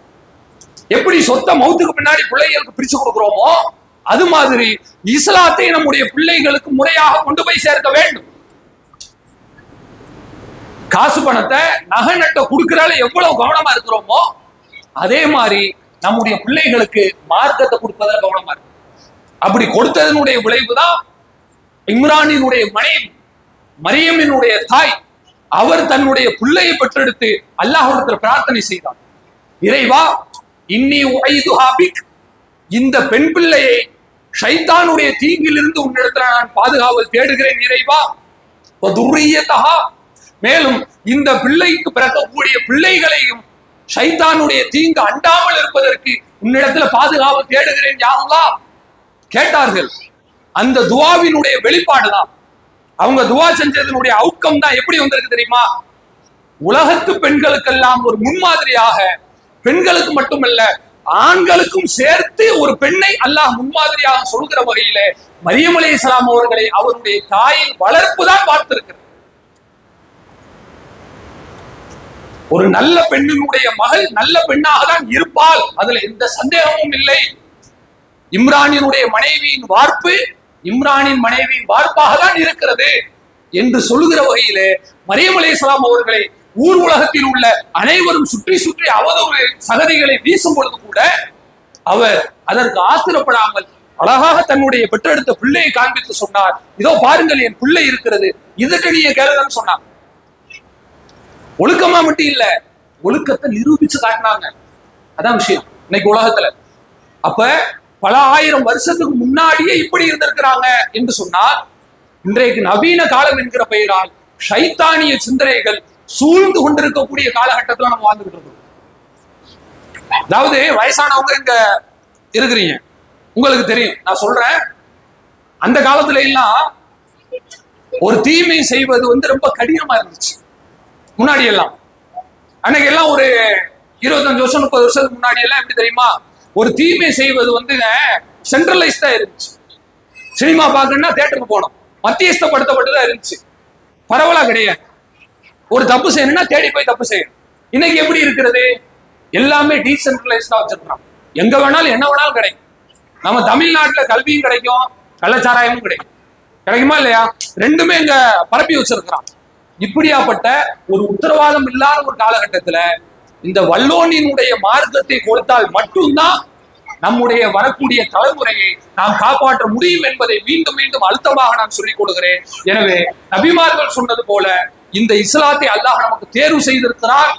எப்படி சொத்தை மௌத்துக்கு பின்னாடி பிள்ளைகளுக்கு பிரிச்சு கொடுக்கிறோமோ அது மாதிரி இஸ்லாத்தை நம்முடைய பிள்ளைகளுக்கு முறையாக கொண்டு போய் சேர்க்க வேண்டும். காசு பணத்தை நகை நட்டை கொடுக்கிறால எவ்வளவு கவனமா இருக்கிறோமோ அதே மாதிரி நம்முடைய பிள்ளைகளுக்கு மார்க்கத்தை கொடுப்பதில் கவனமா இருக்கு. அப்படி கொடுத்ததனுடைய விளைவுதான் இம்ரானினுடைய மனைவி மரியமினுடைய தாய், அவர் தன்னுடைய பிள்ளையை பெற்றெடுத்து அல்லாஹ்விடத்தில் பிரார்த்தனை செய்தார். இறைவா, இன்னி உஐதுஹா பிக், இந்த பெண் பிள்ளையை ஷைத்தானுடைய தீங்கிலிருந்து உன்னிடத்துல நான் பாதுகாவல் தேடுகிறேன் இறைவா. வதுர்ரியதஹா, மேலும் இந்த பிள்ளைக்கு பிறக்கக்கூடிய பிள்ளைகளையும் ஷைத்தானுடைய தீங்கு அண்டாமல் இருப்பதற்கு உன்னிடத்துல பாதுகாவல் தேடுகிறேன் யா அல்லாஹ் கேட்டார்கள். அந்த துவாவினுடைய வெளிப்பாடுதான், அவங்க துவா செஞ்சதனுடைய அவுட்கம் தான் எப்படி வந்திருக்கு தெரியுமா? உலகத்து பெண்களுக்கெல்லாம் ஒரு முன்மாதிரியாக, பெண்களுக்கு மட்டுமல்ல ஆண்களுக்கும் சேர்த்து ஒரு பெண்ணை அல்லாஹ் முன்மாதிரியாக சொல்கிற வகையில மரியம் அலைஹிஸ்ஸலாம் அவர்களை அவருடைய தாயின் வளர்ப்பு தான் பார்த்திருக்கிறது. ஒரு நல்ல பெண்ணினுடைய மகள் நல்ல பெண்ணாக தான் இருப்பாள், அதுல எந்த சந்தேகமும் இல்லை. இம்ரானினுடைய மனைவியின் வார்ப்பு இம்ரானின் மனைவியின் வார்ப்பாக தான் இருக்கிறது என்று சொல்லுகிற வகையிலே மரியம் அலைஹிஸ்ஸலாம் அவர்களை ஊர் உலகத்தில் உள்ள அனைவரும் சுற்றி சுற்றி அவதூறு சகதிகளை வீசும் பொழுது கூட அவர் அதற்கு ஆத்திரப்படாமல் அழகாக தன்னுடைய பெற்றெடுத்த பிள்ளையை காண்பித்து சொன்னார், இதோ பாருங்கள் என் பிள்ளை இருக்கிறது, இதற்கு நீங்க கேளுங்கன்னு சொன்னாங்க. ஒழுக்கமா மட்டும் இல்ல, ஒழுக்கத்தை நிரூபிச்சு காட்டினாங்க. அதான் விஷயம் இன்னைக்கு உலகத்துல. அப்ப பல ஆயிரம் வருஷத்துக்கு முன்னாடியே இப்படி இருந்திருக்கிறாங்க என்று சொன்னால், இன்றைக்கு நவீன காலம் என்கிற பெயரால் ஷைத்தானிய சிந்தனைகள் சூழ்ந்து கொண்டிருக்கக்கூடிய காலகட்டத்தில் நம்ம வாழ்ந்துகிட்டு இருக்கோம். அதாவது வயசானவங்க இங்க இருக்கிறீங்க, உங்களுக்கு தெரியும். நான் சொல்றேன், அந்த காலத்துல எல்லாம் ஒரு தீமை செய்வது ரொம்ப கடினமா இருந்துச்சு. முன்னாடி எல்லாம் அன்னைக்கு எல்லாம் ஒரு 25 வருஷம் 30 வருஷத்துக்கு முன்னாடி எல்லாம் எப்படி தெரியுமா, ஒரு தீமை செய்வது சென்ட்ரலைஸ்டா இருந்துச்சு. சினிமா பார்க்கணும்னா தியேட்டருக்கு போனோம், மத்தியஸ்தப்படுத்தப்பட்டுதான் இருந்துச்சு, பரவலா கிடையாது. ஒரு தப்பு செய்யணும்னா தேடி போய் தப்பு செய்யணும். இன்னைக்கு எப்படி இருக்கிறது, எல்லாமே டீசென்ட்ரலைஸ்டா வச்சிருக்கான். எங்க வேணாலும் என்ன வேணாலும் கிடைக்கும். நம்ம தமிழ்நாட்டுல கல்வியும் கிடைக்கும், கள்ளச்சாராயமும் கிடைக்கும். கிடைக்குமா இல்லையா? ரெண்டுமே இங்க பரப்பி வச்சிருக்கிறான். இப்படியாப்பட்ட ஒரு உத்தரவாதம் இல்லாத ஒரு காலகட்டத்துல இந்த வல்லோனினுடைய மார்க்கத்தை கொடுத்தால் மட்டும்தான் நம்முடைய வரக்கூடிய தலைமுறையை நாம் காப்பாற்ற முடியும் என்பதை மீண்டும் மீண்டும் அழுத்தமாக நான் சொல்லிக் கொடுக்கிறேன். எனவே நபிமார்கள் சொன்னது போல இந்த இஸ்லாத்தை அல்லாஹ் நமக்கு தேர்வு செய்திருக்கிறார்.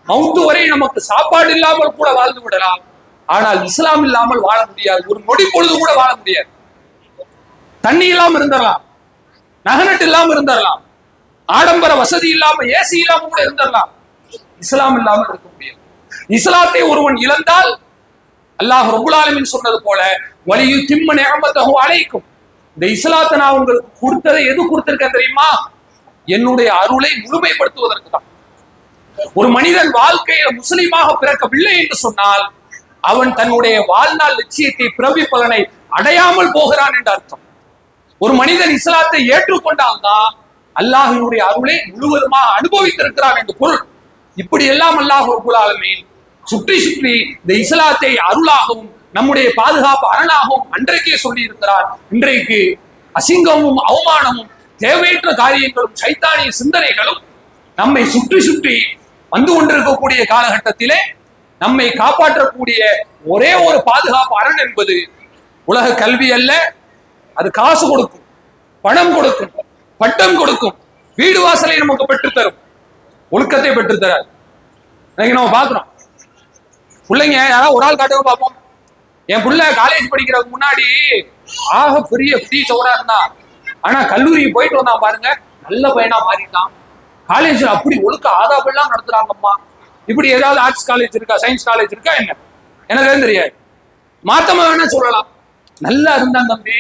மௌத்து வரை நமக்கு சாப்பாடு இல்லாமல் கூட வாழ்ந்து விடலாம், ஆனால் இஸ்லாம் இல்லாமல் வாழ முடியாது. ஒரு நொடி பொழுது கூட வாழ முடியாது. தண்ணி இல்லாம இருந்துடலாம், நகநட்டு இல்லாம இருந்துடலாம், ஆடம்பர வசதி இல்லாம ஏசி இல்லாம கூட இருந்துடலாம், இஸ்லாம் இல்லாம இருக்க முடியாது. இஸ்லாத்தை ஒருவன் இழந்தால் அல்லாஹ் ரப்புல் ஆலமீன் சொன்னது போல வலியு திம்ம நிஅமத்தஹு அலைக்கும், இந்த இஸ்லாத்தை நான் உங்களுக்கு கொடுத்ததை எது கொடுத்திருக்கேன் தெரியுமா, என்னுடைய அருளை முழுமைப்படுத்துவதற்கு தான். ஒரு மனிதன் வாழ்க்கையில முஸ்லீமாக பிறக்கவில்லை என்று சொன்னால் அவன் தன்னுடைய வாழ்நாள் லட்சியத்தை பிறவி பலனை அடையாமல் போகிறான் என்று அர்த்தம். ஒரு மனிதன் இஸ்லாத்தை ஏற்றுக்கொண்டால்தான் அல்லாஹ்வினுடைய அருளை முழுவதுமாக அனுபவித்திருக்கிறான் என்று பொருள். இப்படி எல்லாம் அல்லாஹ் ரப்புல் ஆலமீன் சுற்றி சுற்றி இந்த இஸ்லாத்தை அருளாகவும் நம்முடைய பாதுகாப்பு அரணாகவும் அன்றைக்கே சொல்லி இருக்கிறார். இன்றைக்கு அசிங்கமும் அவமானமும் தேவையற்ற காரியங்களும் சைத்தானிய சிந்தனைகளும் நம்மை சுற்றி சுற்றி வந்து கொண்டிருக்கக்கூடிய காலகட்டத்திலே நம்மை காப்பாற்றக்கூடிய ஒரே ஒரு பாதுகாப்பு அரண் என்பது உலக கல்வி அல்ல. அது காசு கொடுக்கும், பணம் கொடுக்கும், பட்டம் கொடுக்கும், வீடு வாசலை நமக்கு பெற்றுத்தரும், ஒழுக்கத்தை பெற்றுத்தரார். நம்ம பாக்குறோம், பிள்ளைங்க யாராவது ஒரு ஆள் காட்டுங்க பார்ப்போம். என் பிள்ளை காலேஜ் படிக்கிறதுக்கு முன்னாடி ஆக பெரிய சோரா இருந்தான், ஆனா கல்லூரிக்கு போயிட்டு வந்தான் பாருங்க, நல்ல பையனா மாறிட்டான். காலேஜ்ல அப்படி ஒழுக்க ஆதாபெல்லாம் நடத்துறாங்கம்மா. இப்படி ஏதாவது ஆர்ட்ஸ் காலேஜ் இருக்கா, சயின்ஸ் காலேஜ் இருக்கா என்ன, எனக்கு தெரியாது. மாத்தமா வேணா சொல்லலாம், நல்லா இருந்தான் தம்பி,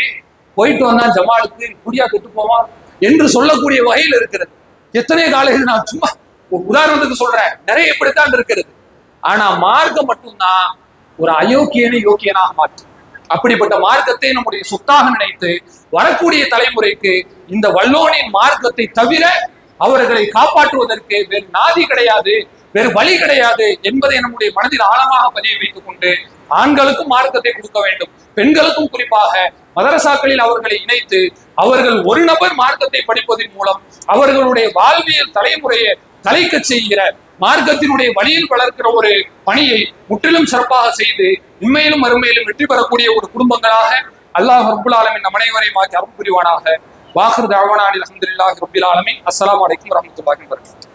போயிட்டு வந்தான் ஜமாலுக்கு, இப்படியா கெட்டு போவான் என்று சொல்லக்கூடிய வகையில் இருக்கிறது. எத்தனை காலேஜ் நான் சும்மா உதாரணத்துக்கு சொல்றேன், நிறைய இப்படித்தான் இருக்கிறது. ஆனா மார்க்கம் மட்டும்தான் ஒரு அயோக்கியனை யோக்கியனாக மாற்றும். அப்படிப்பட்ட மார்க்கத்தை நம்முடைய சொத்தாக நினைத்து வரக்கூடிய தலைமுறைக்கு இந்த வல்லோனின் மார்க்கத்தை தவிர அவர்களை காப்பாற்றுவதற்கு வேறு நாதி கிடையாது, வேறு வழி கிடையாது என்பதை நம்முடைய மனதில் ஆழமாக பதிய வைத்துக் கொண்டு ஆண்களுக்கும் மார்க்கத்தை கொடுக்க வேண்டும், பெண்களுக்கும் குறிப்பாக மதரசாக்களில் அவர்களை இணைத்து அவர்கள் ஒரு நபர் மார்க்கத்தை படிப்பதன் மூலம் அவர்களுடைய வாழ்வியல் தலைமுறையை தலைக்க செய்கிற மார்க்கத்தினுடைய வழியில் வளர்க்கிற ஒரு பணியை முற்றிலும் சிறப்பாக செய்து உண்மையிலும் மறுமையிலும் வெற்றி பெறக்கூடிய ஒரு குடும்பங்களாக அல்லாஹ் ரப்புல் ஆலமீன் நம் அனைவரையும் மாற்றி அருள் புரிவானாக. வாஹிர் தஅவானா அல்ஹம்துலில்லாஹி ரப்பில் ஆலமீன். அஸ்ஸலாமு அலைக்கும் வரஹ்மத்துல்லாஹி வபரகாத்துஹு.